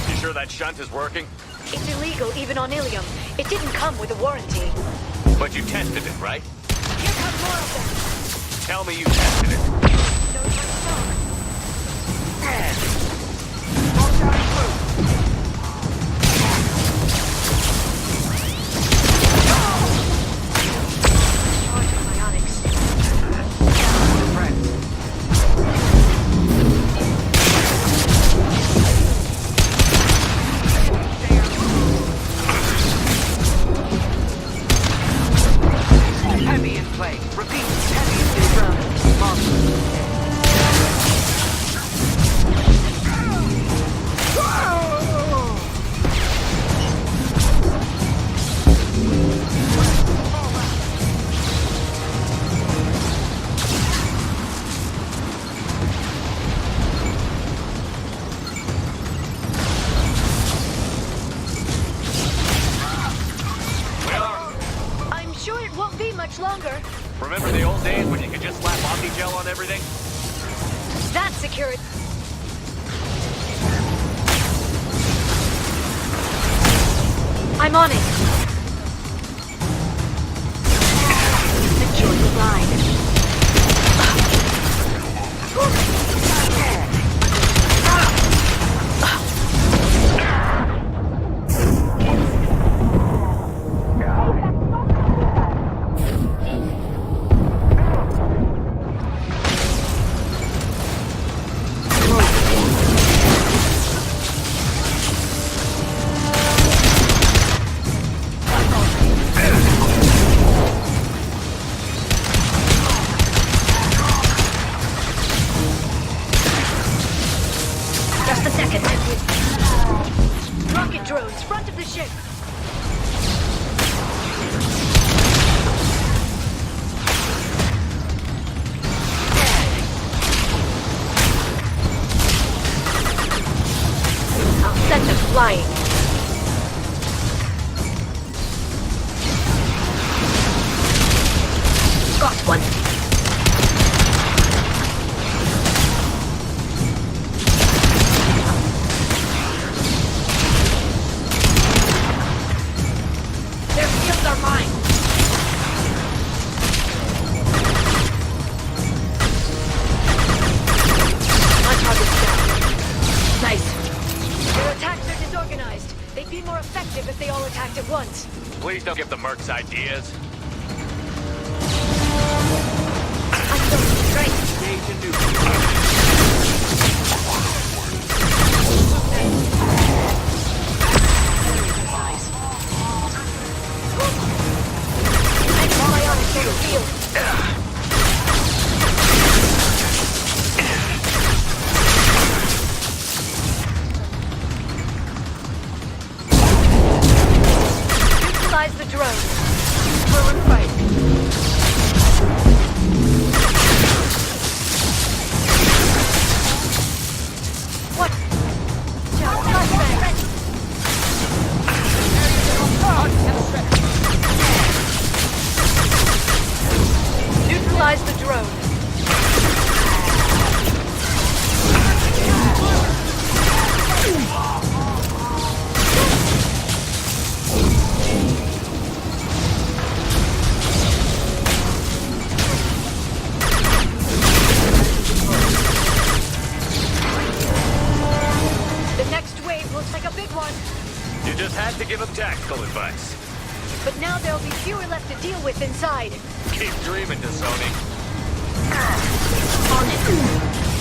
You sure that shunt is working? It's illegal even on Ilium. It didn't come with a warranty. But you tested it, right? Here comes more of them. Tell me you tested it. No time Heavy in play. Repeat. Heavy in play. Longer. Remember the old days when you could just slap Omnigel on everything? That's secured. I'm on it. Secure the line. effective if they all attacked at once. Please don't give the mercs ideas. I'm going to strike. Engage and neutral. Neutralize the drone. Throw and fight. What? Neutralize the drone. The next wave looks like a big one. You just had to give him tactical advice. But now there'll be fewer left to deal with inside. Keep dreaming, Sony. On it.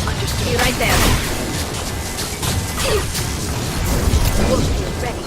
Understood. Be right there. Wolf, you're ready.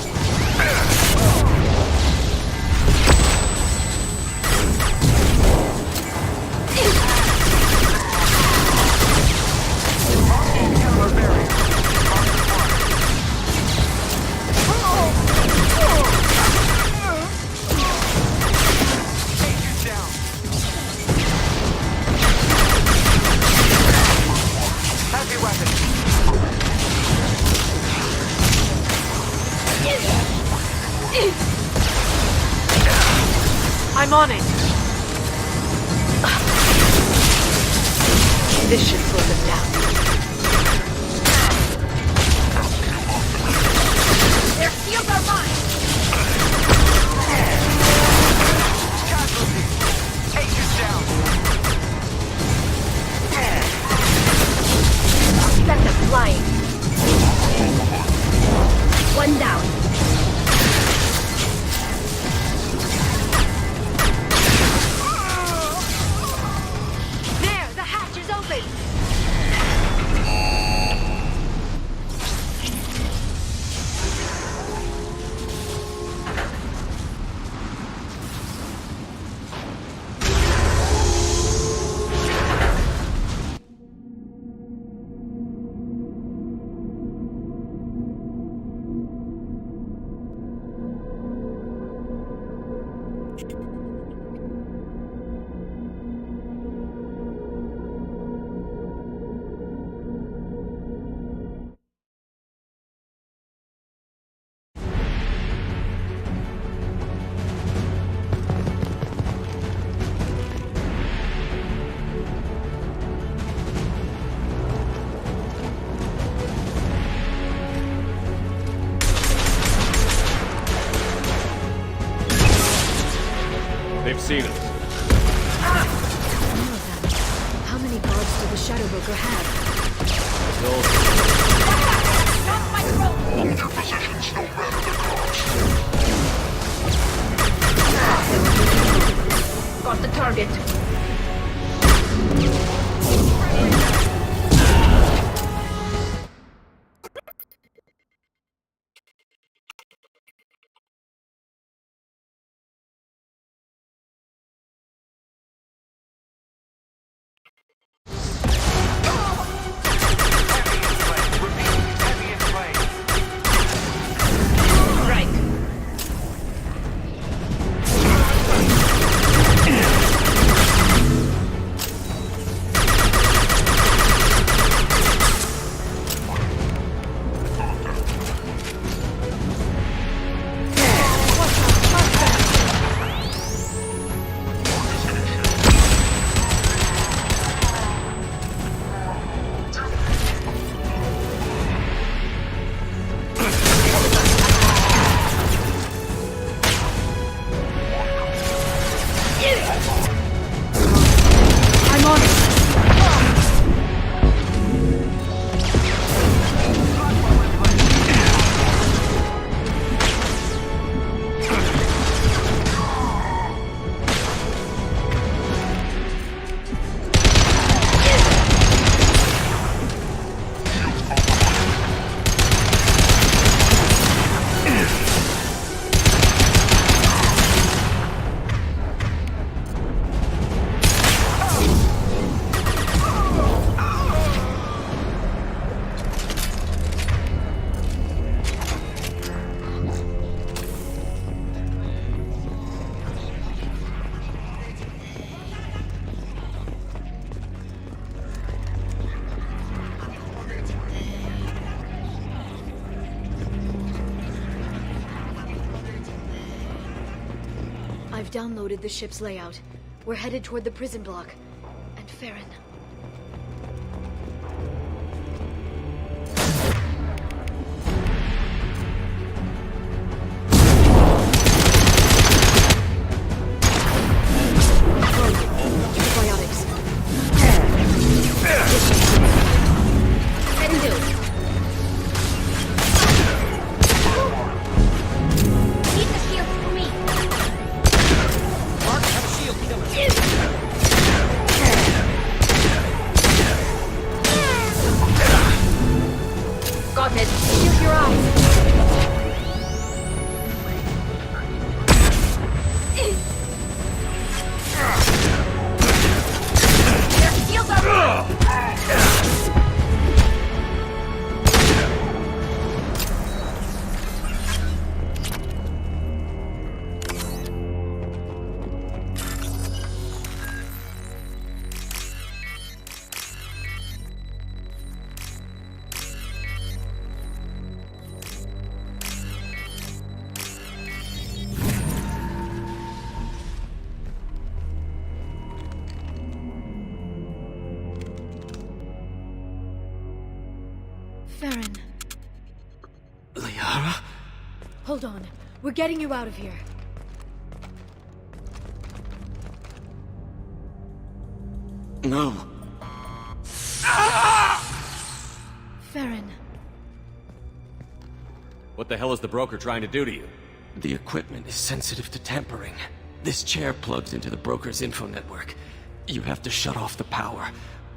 I'm on it. This should slow them down. Their shields are mine. Casualty. Agent down. Set them flying. One down. They've seen us. How many guards did the Shadow Broker have? Hold your positions no matter the cost. Got the target. I've downloaded the ship's layout. We're headed toward the prison block. And Farron. Antibiotics. Heading to. Keep the shield for me. Mark, have a shield killer. Got it. Shield your eyes. Their shields are Farron. Liara? Hold on. We're getting you out of here. No. Farron. What the hell is the broker trying to do to you? The equipment is sensitive to tampering. This chair plugs into the broker's info network. You have to shut off the power.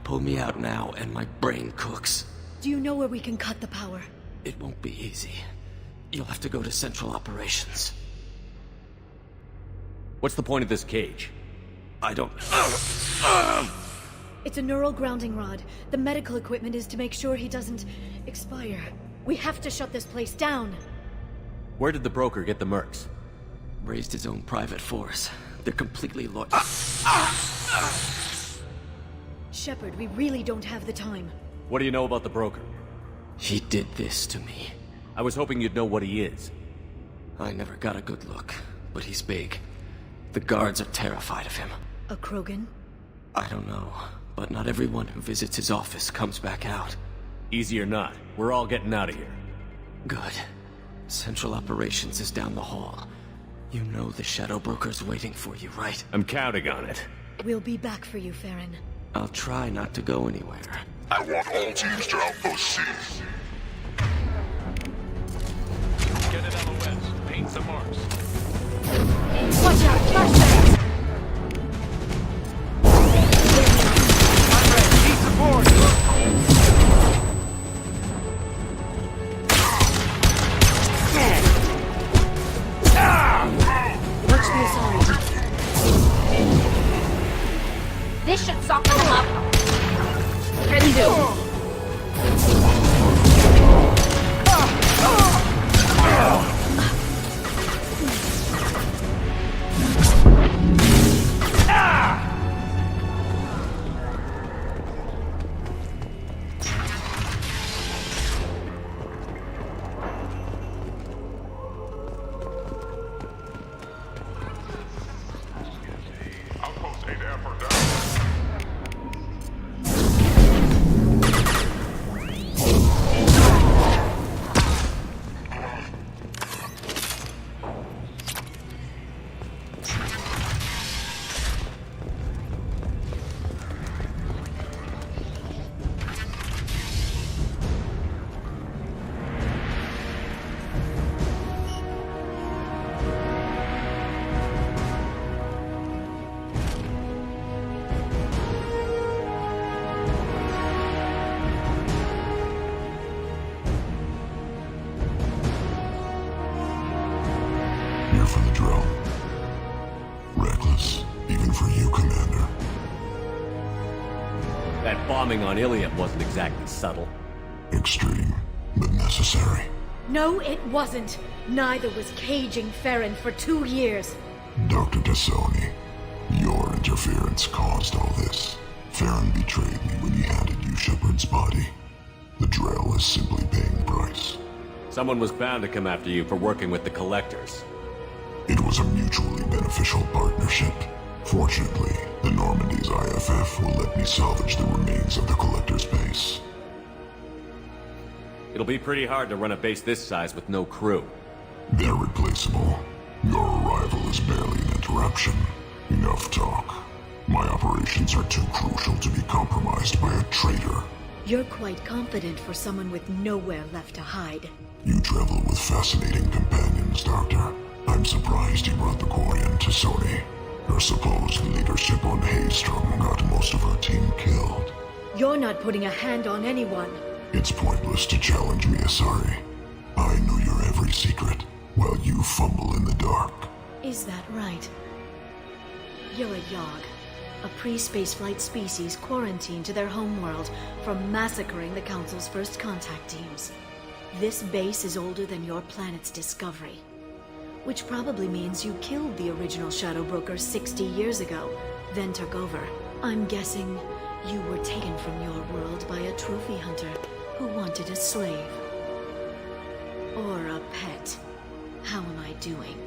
Pull me out now, and my brain cooks. Do you know where we can cut the power? It won't be easy. You'll have to go to Central Operations. What's the point of this cage? I don't... It's a neural grounding rod. The medical equipment is to make sure he doesn't expire. We have to shut this place down. Where did the broker get the mercs? Raised his own private force. They're completely loyal. Shepard, we really don't have the time. What do you know about the broker? He did this to me. I was hoping you'd know what he is. I never got a good look, but he's big. The guards are terrified of him. A Krogan? I don't know, but not everyone who visits his office comes back out. Easy or not, we're all getting out of here. Good. Central Operations is down the hall. You know the Shadow Broker's waiting for you, right? I'm counting on it. We'll be back for you, Farron. I'll try not to go anywhere. I want all teams to Outpost C. Get it on the west. Paint some marks. Watch out! Flashbangs! Conrad, need support! Watch the assault. This should soften them up. Can do. Outpost 8F are down. Here for the drill. Reckless, even for you, Commander. That bombing on Ilium wasn't exactly subtle. Extreme, but necessary. No, it wasn't. Neither was caging Farron for 2 years. Dr. Tassoni, your interference caused all this. Farron betrayed me when he handed you Shepard's body. The drill is simply paying the price. Someone was bound to come after you for working with the Collectors. It was a mutually beneficial partnership. Fortunately, the Normandy's IFF will let me salvage the remains of the Collector's base. It'll be pretty hard to run a base this size with no crew. They're replaceable. Your arrival is barely an interruption. Enough talk. My operations are too crucial to be compromised by a traitor. You're quite confident for someone with nowhere left to hide. You travel with fascinating companions, Doctor. I'm surprised you brought the Quarian to Sony. Your supposed leadership on Haystrom got most of our team killed. You're not putting a hand on anyone. It's pointless to challenge me, Asari. I know your every secret, while you fumble in the dark. Is that right? You're a Yogg, a pre-spaceflight species quarantined to their homeworld from massacring the Council's first contact teams. This base is older than your planet's discovery, which probably means you killed the original Shadow Broker 60 years ago, then took over. I'm guessing you were taken from your world by a trophy hunter who wanted a slave. Or a pet. How am I doing?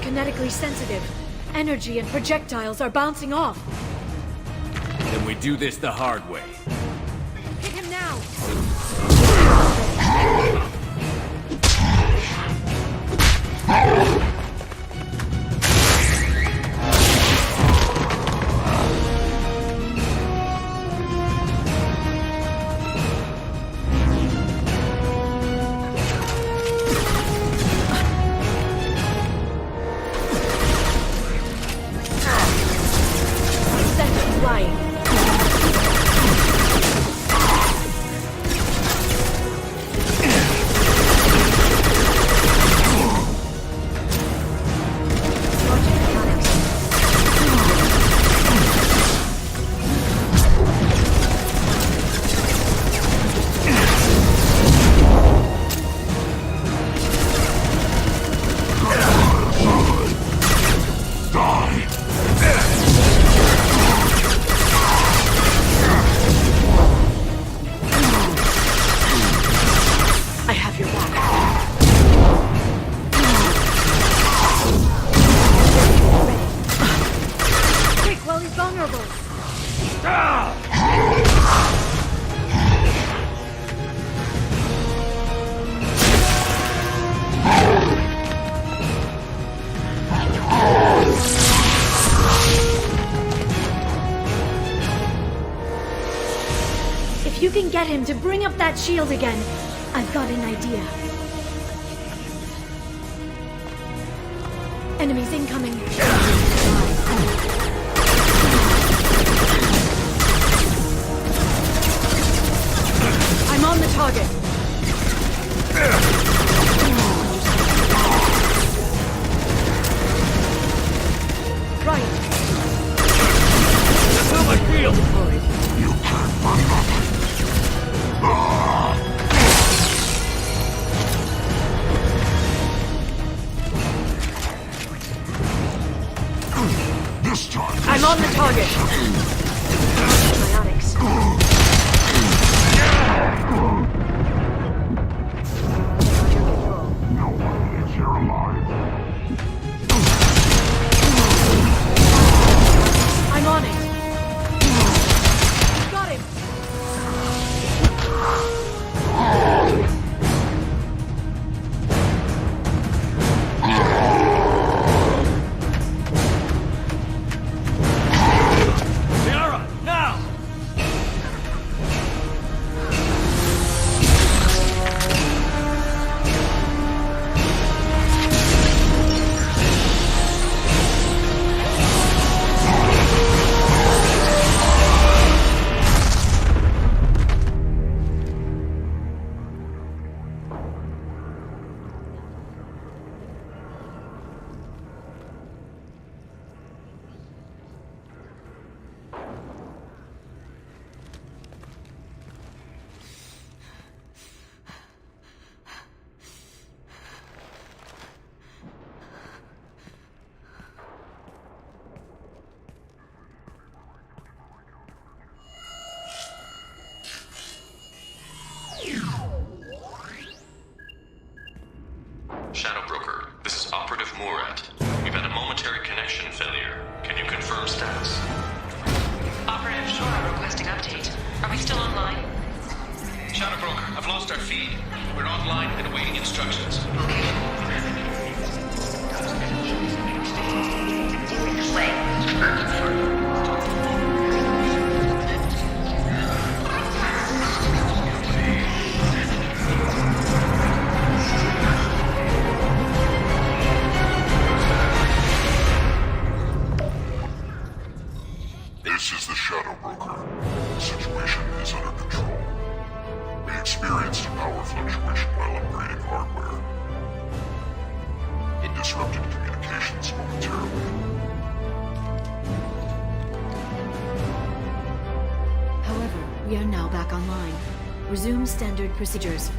Kinetically sensitive. Energy and projectiles are bouncing off. Then we do this the hard way. Hit him now! If you can get him to bring up that shield again, I've got an idea. Enemies incoming. I'm on the target. Right. That's how I feel. You can't find nothing. This time. I'm on the target. Biotics. No one lives here alive. I'm on it. Got him. failure. Can you confirm status? Operative Shora requesting update. Are we still online? Shadow Broker, I've lost our feed. We're online and awaiting instructions. This is the Shadow Broker. The situation is under control. We experienced a power fluctuation while upgrading hardware. It disrupted communications momentarily. However, we are now back online. Resume standard procedures.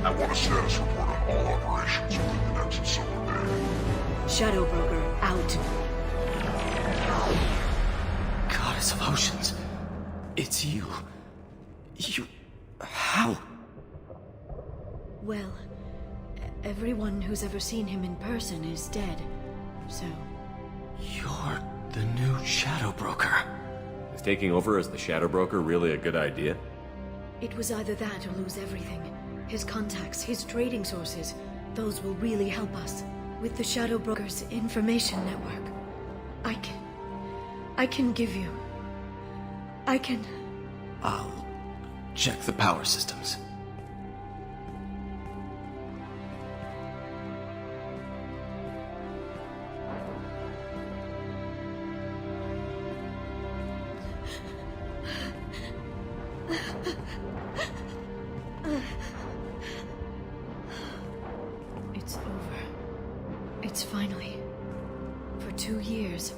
I want a status report on all operations within the next solar day. Shadow Broker, out. Goddess of Oceans. It's you. How? Well, everyone who's ever seen him in person is dead, so... You're the new Shadow Broker. Is taking over as the Shadow Broker really a good idea? It was either that or lose everything. His contacts, his trading sources, those will really help us. With the Shadow Broker's information network, I can give you... I'll check the power systems. It's over. It's finally... For 2 years.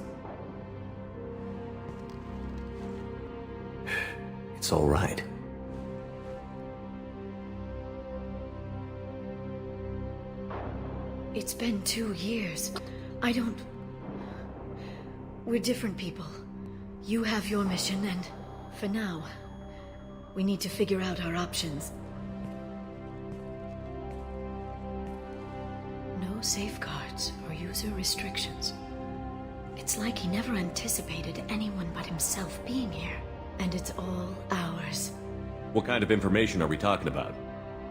It's all right. It's been 2 years. I don't... We're different people. You have your mission, and for now, we need to figure out our options. No safeguards or user restrictions. It's like he never anticipated anyone but himself being here. And it's all ours. What kind of information are we talking about?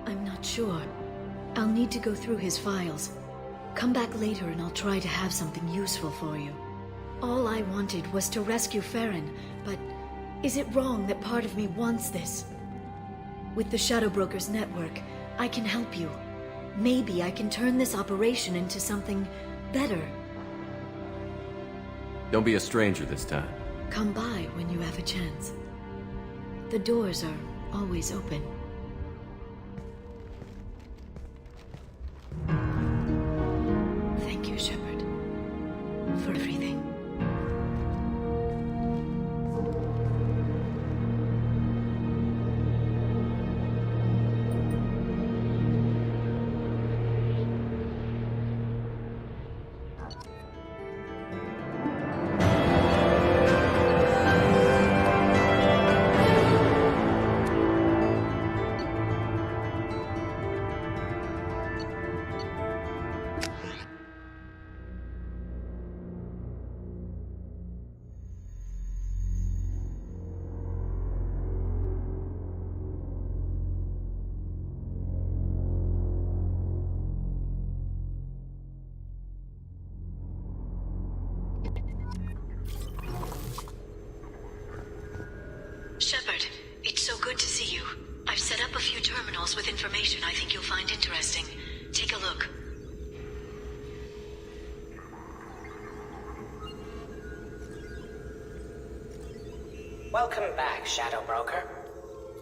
I'm not sure. I'll need to go through his files. Come back later and I'll try to have something useful for you. All I wanted was to rescue Farron, but is it wrong that part of me wants this? With the Shadow Broker's network, I can help you. Maybe I can turn this operation into something better. Don't be a stranger this time. Come by when you have a chance. The doors are always open. Thank you, Shepard, for everything. Shepard, it's so good to see you. I've set up a few terminals with information I think you'll find interesting. Take a look. Welcome back, Shadow Broker.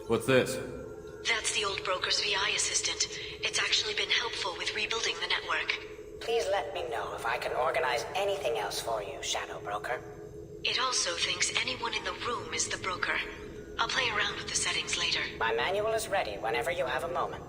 What's this? That's the old broker's VI assistant. It's actually been helpful with rebuilding the network. Please let me know if I can organize anything else for you, Shadow Broker. It also thinks anyone in the room is the broker. I'll play around with the settings later. My manual is ready whenever you have a moment.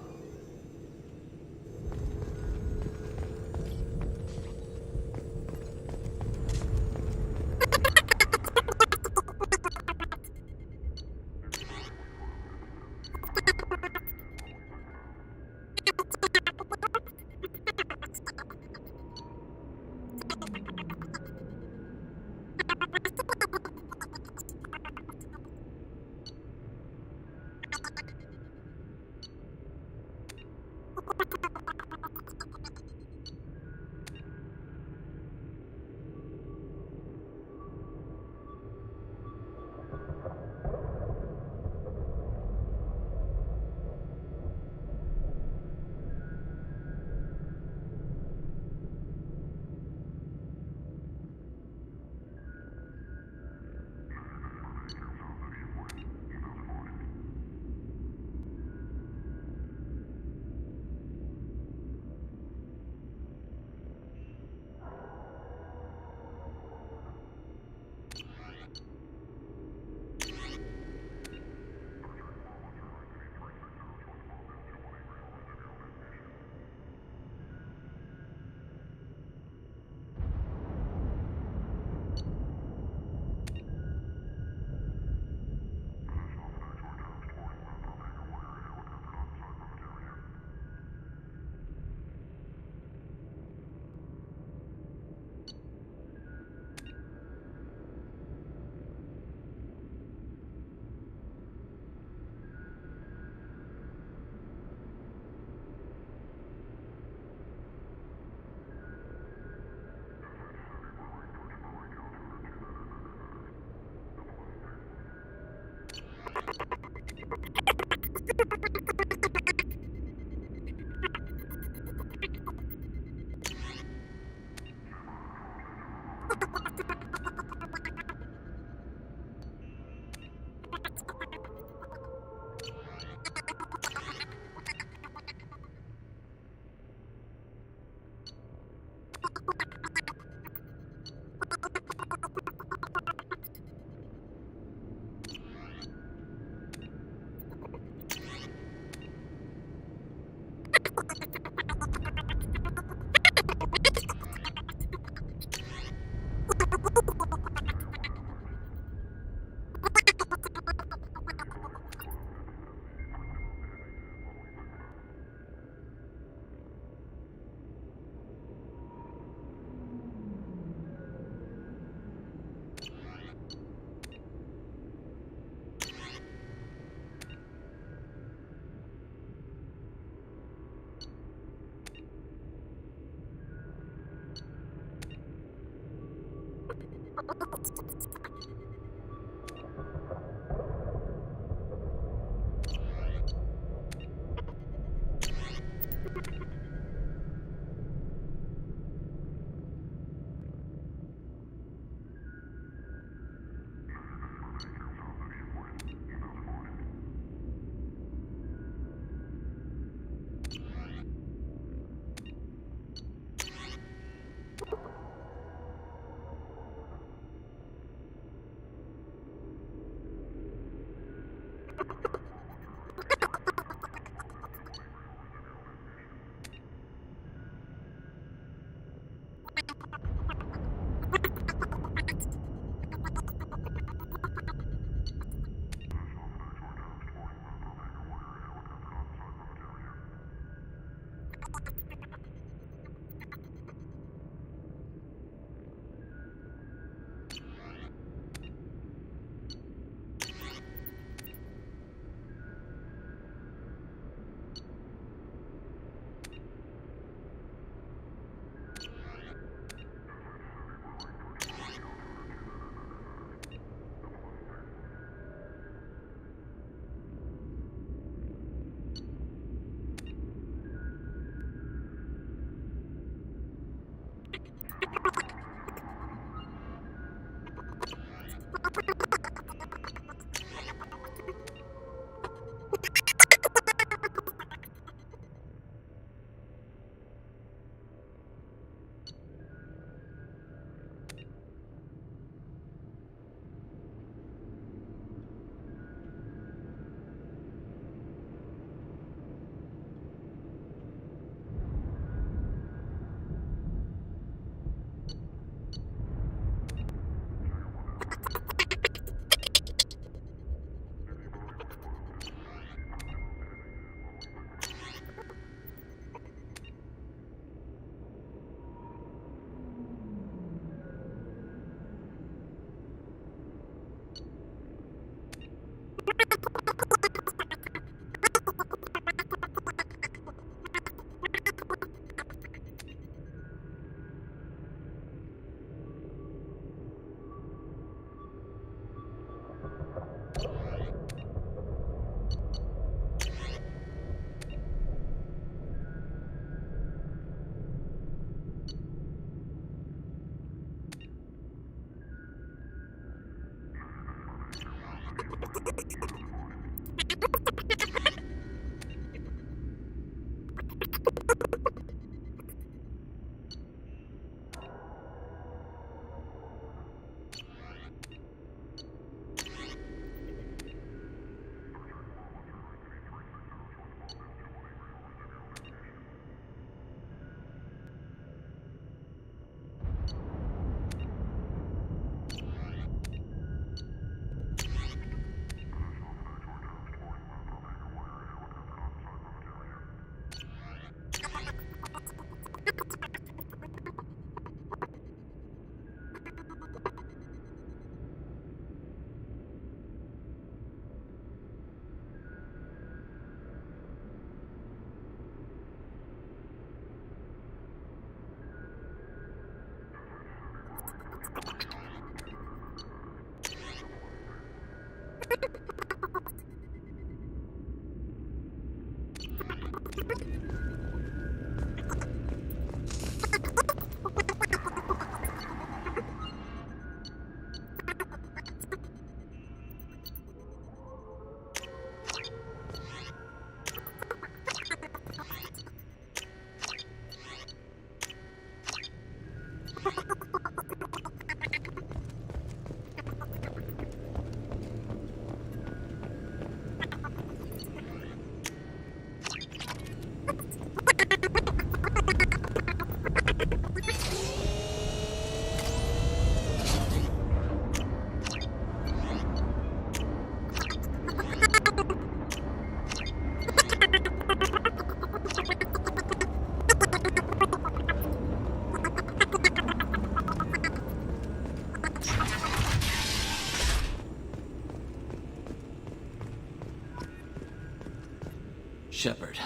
Shepard.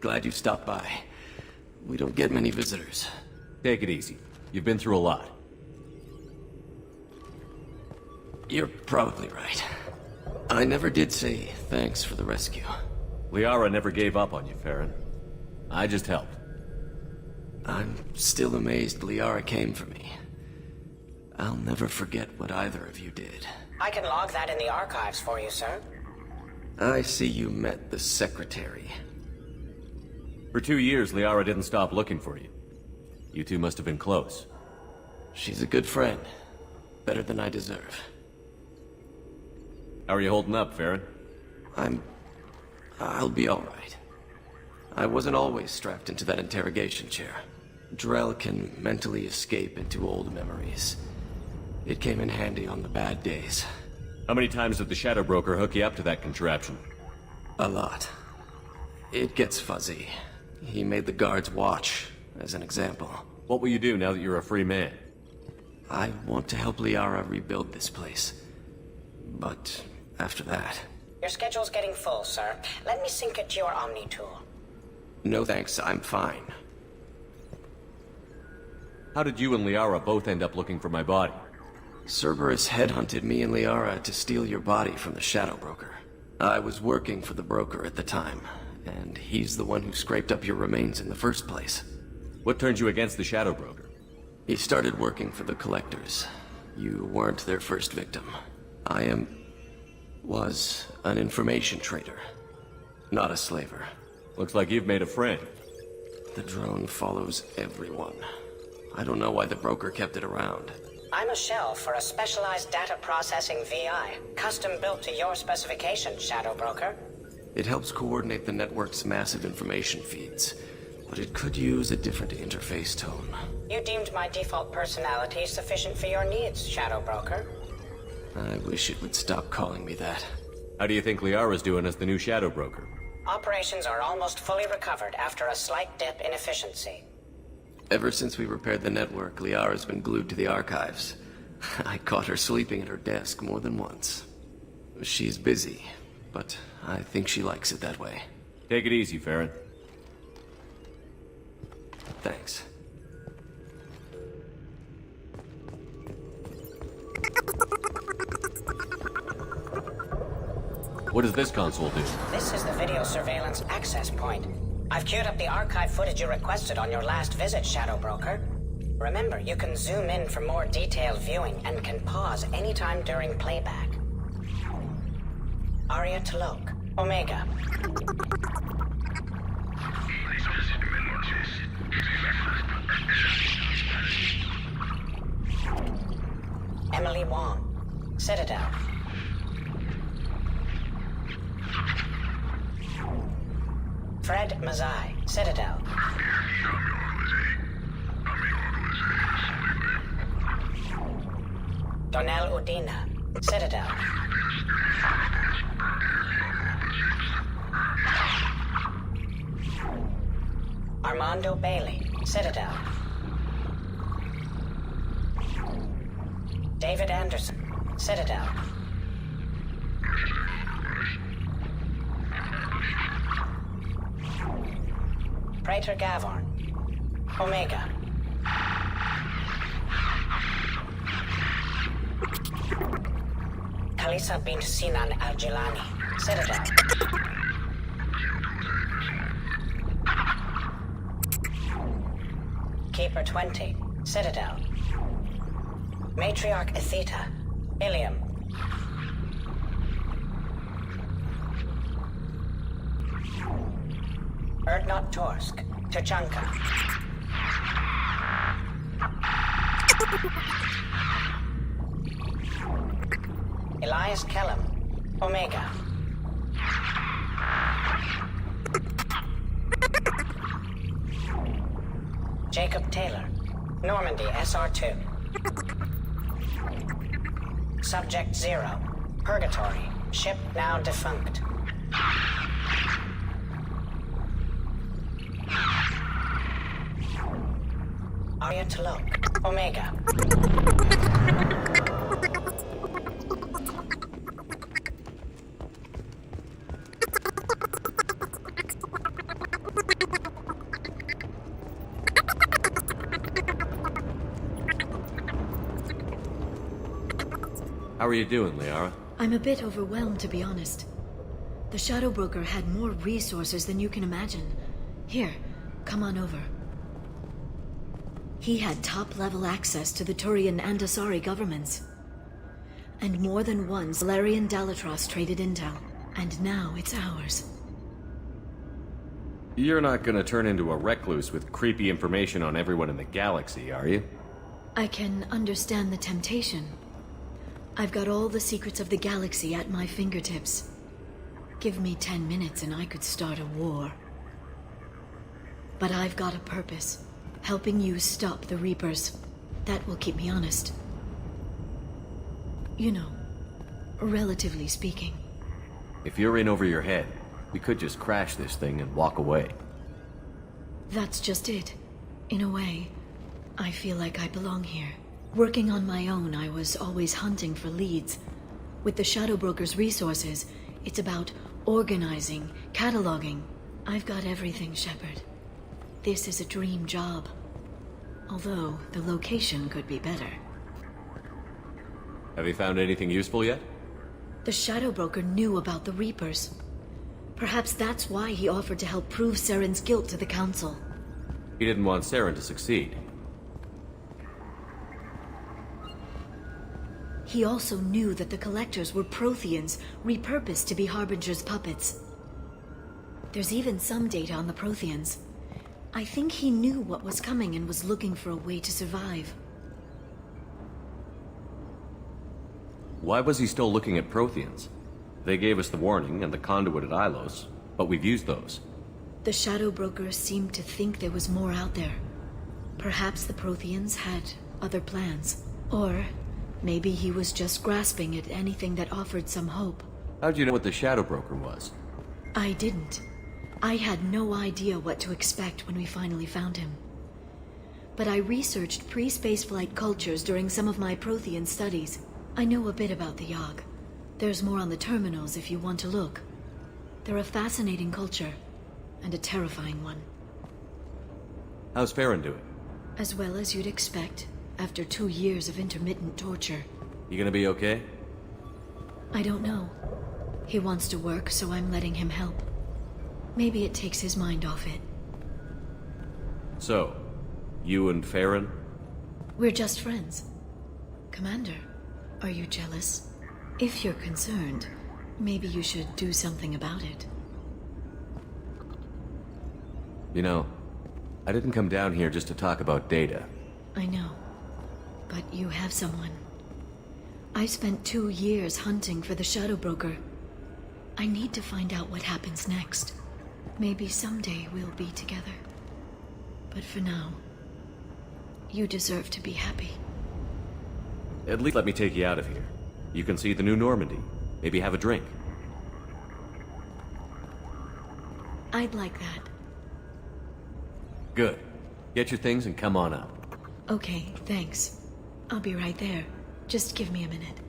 Glad you stopped by. We don't get many visitors. Take it easy. You've been through a lot. You're probably right. I never did say thanks for the rescue. Liara never gave up on you, Farron. I just helped. I'm still amazed Liara came for me. I'll never forget what either of you did. I can log that in the archives for you, sir. I see you met the secretary. For 2 years, Liara didn't stop looking for you. You two must have been close. She's a good friend. Better than I deserve. How are you holding up, Farron? I'll be alright. I wasn't always strapped into that interrogation chair. Drell can mentally escape into old memories. It came in handy on the bad days. How many times did the Shadow Broker hook you up to that contraption? A lot. It gets fuzzy. He made the guards watch, as an example. What will you do now that you're a free man? I want to help Liara rebuild this place. But after that... Your schedule's getting full, sir. Let me sync it to your Omni tool. No thanks, I'm fine. How did you and Liara both end up looking for my body? Cerberus headhunted me and Liara to steal your body from the Shadow Broker. I was working for the broker at the time, and he's the one who scraped up your remains in the first place. What turned you against the Shadow Broker? He started working for the Collectors. You weren't their first victim. I was an information trader, not a slaver. Looks like you've made a friend. The drone follows everyone. I don't know why the broker kept it around. I'm a shell for a specialized data processing VI, custom built to your specifications, Shadow Broker. It helps coordinate the network's massive information feeds, but it could use a different interface tone. You deemed my default personality sufficient for your needs, Shadow Broker. I wish it would stop calling me that. How do you think Liara's doing as the new Shadow Broker? Operations are almost fully recovered after a slight dip in efficiency. Ever since we repaired the network, Liara's been glued to the archives. I caught her sleeping at her desk more than once. She's busy, but I think she likes it that way. Take it easy, Farron. Thanks. What does this console do? This is the video surveillance access point. I've queued up the archive footage you requested on your last visit, Shadow Broker. Remember, you can zoom in for more detailed viewing and can pause anytime during playback. Aria Talok, Omega. Emily Wong, Citadel. Fred Mazai, Citadel. Donnell Udina, Citadel. Armando Bailey, Citadel. David Anderson, Citadel. Praetor Gavorn, Omega. Kalisa bint Sinan Al-Jilani, Citadel. Keeper 20, Citadel. Matriarch Etheta, Ilium. Erdnot Torsk, Tuchanka. Elias Kellum, Omega. Jacob Taylor, Normandy SR2. Subject 0, Purgatory, ship now defunct. Aria Talok, Omega. How are you doing, Liara? I'm a bit overwhelmed, to be honest. The Shadow Broker had more resources than you can imagine. Here, come on over. He had top-level access to the Turian and Asari governments. And more than once, Salarian Dalatros traded intel. And now it's ours. You're not gonna turn into a recluse with creepy information on everyone in the galaxy, are you? I can understand the temptation. I've got all the secrets of the galaxy at my fingertips. Give me 10 minutes and I could start a war. But I've got a purpose. Helping you stop the Reapers. That will keep me honest. You know, relatively speaking. If you're in over your head, we could just crash this thing and walk away. That's just it. In a way, I feel like I belong here. Working on my own, I was always hunting for leads. With the Shadow Broker's resources, it's about organizing, cataloging. I've got everything, Shepard. This is a dream job. Although, the location could be better. Have you found anything useful yet? The Shadow Broker knew about the Reapers. Perhaps that's why he offered to help prove Saren's guilt to the Council. He didn't want Saren to succeed. He also knew that the Collectors were Protheans, repurposed to be Harbinger's puppets. There's even some data on the Protheans. I think he knew what was coming and was looking for a way to survive. Why was he still looking at Protheans? They gave us the warning and the conduit at Ilos, but we've used those. The Shadow Broker seemed to think there was more out there. Perhaps the Protheans had other plans. Or maybe he was just grasping at anything that offered some hope. How'd you know what the Shadow Broker was? I didn't. I had no idea what to expect when we finally found him. But I researched pre-spaceflight cultures during some of my Prothean studies. I know a bit about the Yogg. There's more on the terminals if you want to look. They're a fascinating culture, and a terrifying one. How's Farron doing? As well as you'd expect, after 2 years of intermittent torture. You gonna be okay? I don't know. He wants to work, so I'm letting him help. Maybe it takes his mind off it. So, you and Farron? We're just friends. Commander, are you jealous? If you're concerned, maybe you should do something about it. You know, I didn't come down here just to talk about data. I know. But you have someone. I spent 2 years hunting for the Shadow Broker. I need to find out what happens next. Maybe someday we'll be together. But for now, you deserve to be happy. At least let me take you out of here. You can see the new Normandy. Maybe have a drink. I'd like that. Good. Get your things and come on up. Okay, thanks. I'll be right there. Just give me a minute.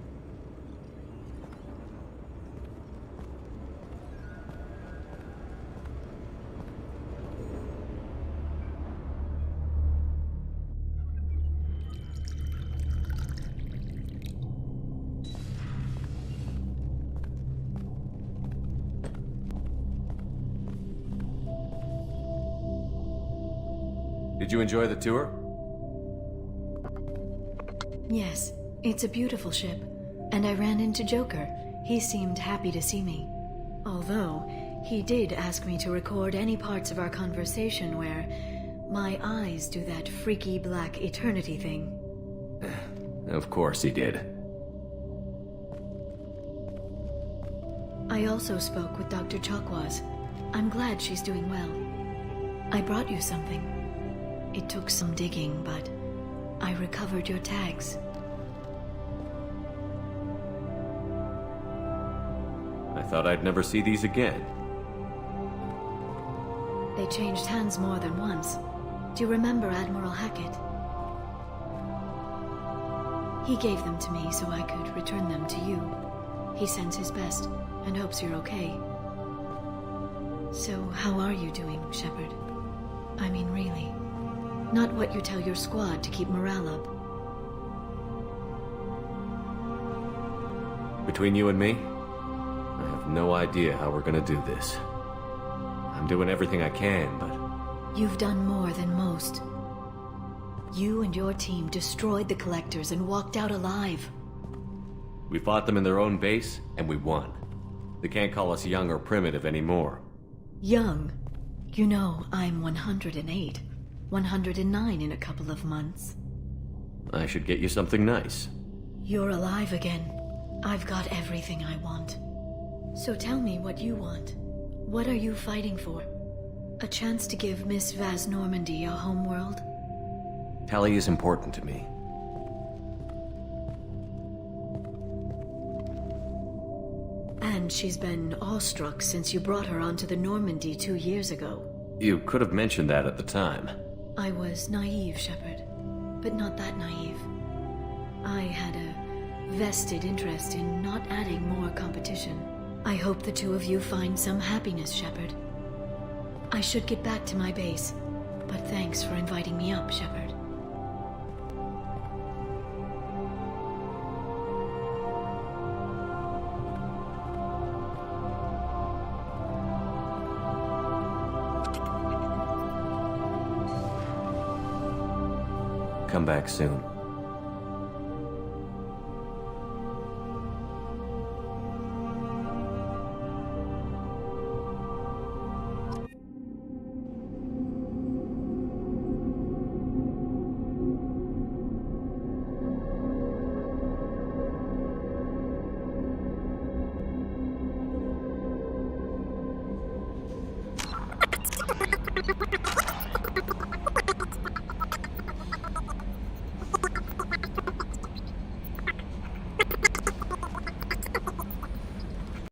Did you enjoy the tour? Yes, it's a beautiful ship. And I ran into Joker. He seemed happy to see me. Although, he did ask me to record any parts of our conversation where my eyes do that freaky black eternity thing. Of course he did. I also spoke with Dr. Chakwas. I'm glad she's doing well. I brought you something. It took some digging, but I recovered your tags. I thought I'd never see these again. They changed hands more than once. Do you remember Admiral Hackett? He gave them to me so I could return them to you. He sends his best and hopes you're okay. So, how are you doing, Shepard? I mean, really. Not what you tell your squad to keep morale up. Between you and me, I have no idea how we're gonna do this. I'm doing everything I can, but... You've done more than most. You and your team destroyed the Collectors and walked out alive. We fought them in their own base, and we won. They can't call us young or primitive anymore. Young? You know, I'm 108. 109 in a couple of months. I should get you something nice. You're alive again. I've got everything I want. So tell me what you want. What are you fighting for? A chance to give Miss Vaz Normandy a homeworld? Tali is important to me. And she's been awestruck since you brought her onto the Normandy 2 years ago. You could have mentioned that at the time. I was naive, Shepard. But not that naive. I had a vested interest in not adding more competition. I hope the two of you find some happiness, Shepard. I should get back to my base, but thanks for inviting me up, Shepard. Come back soon.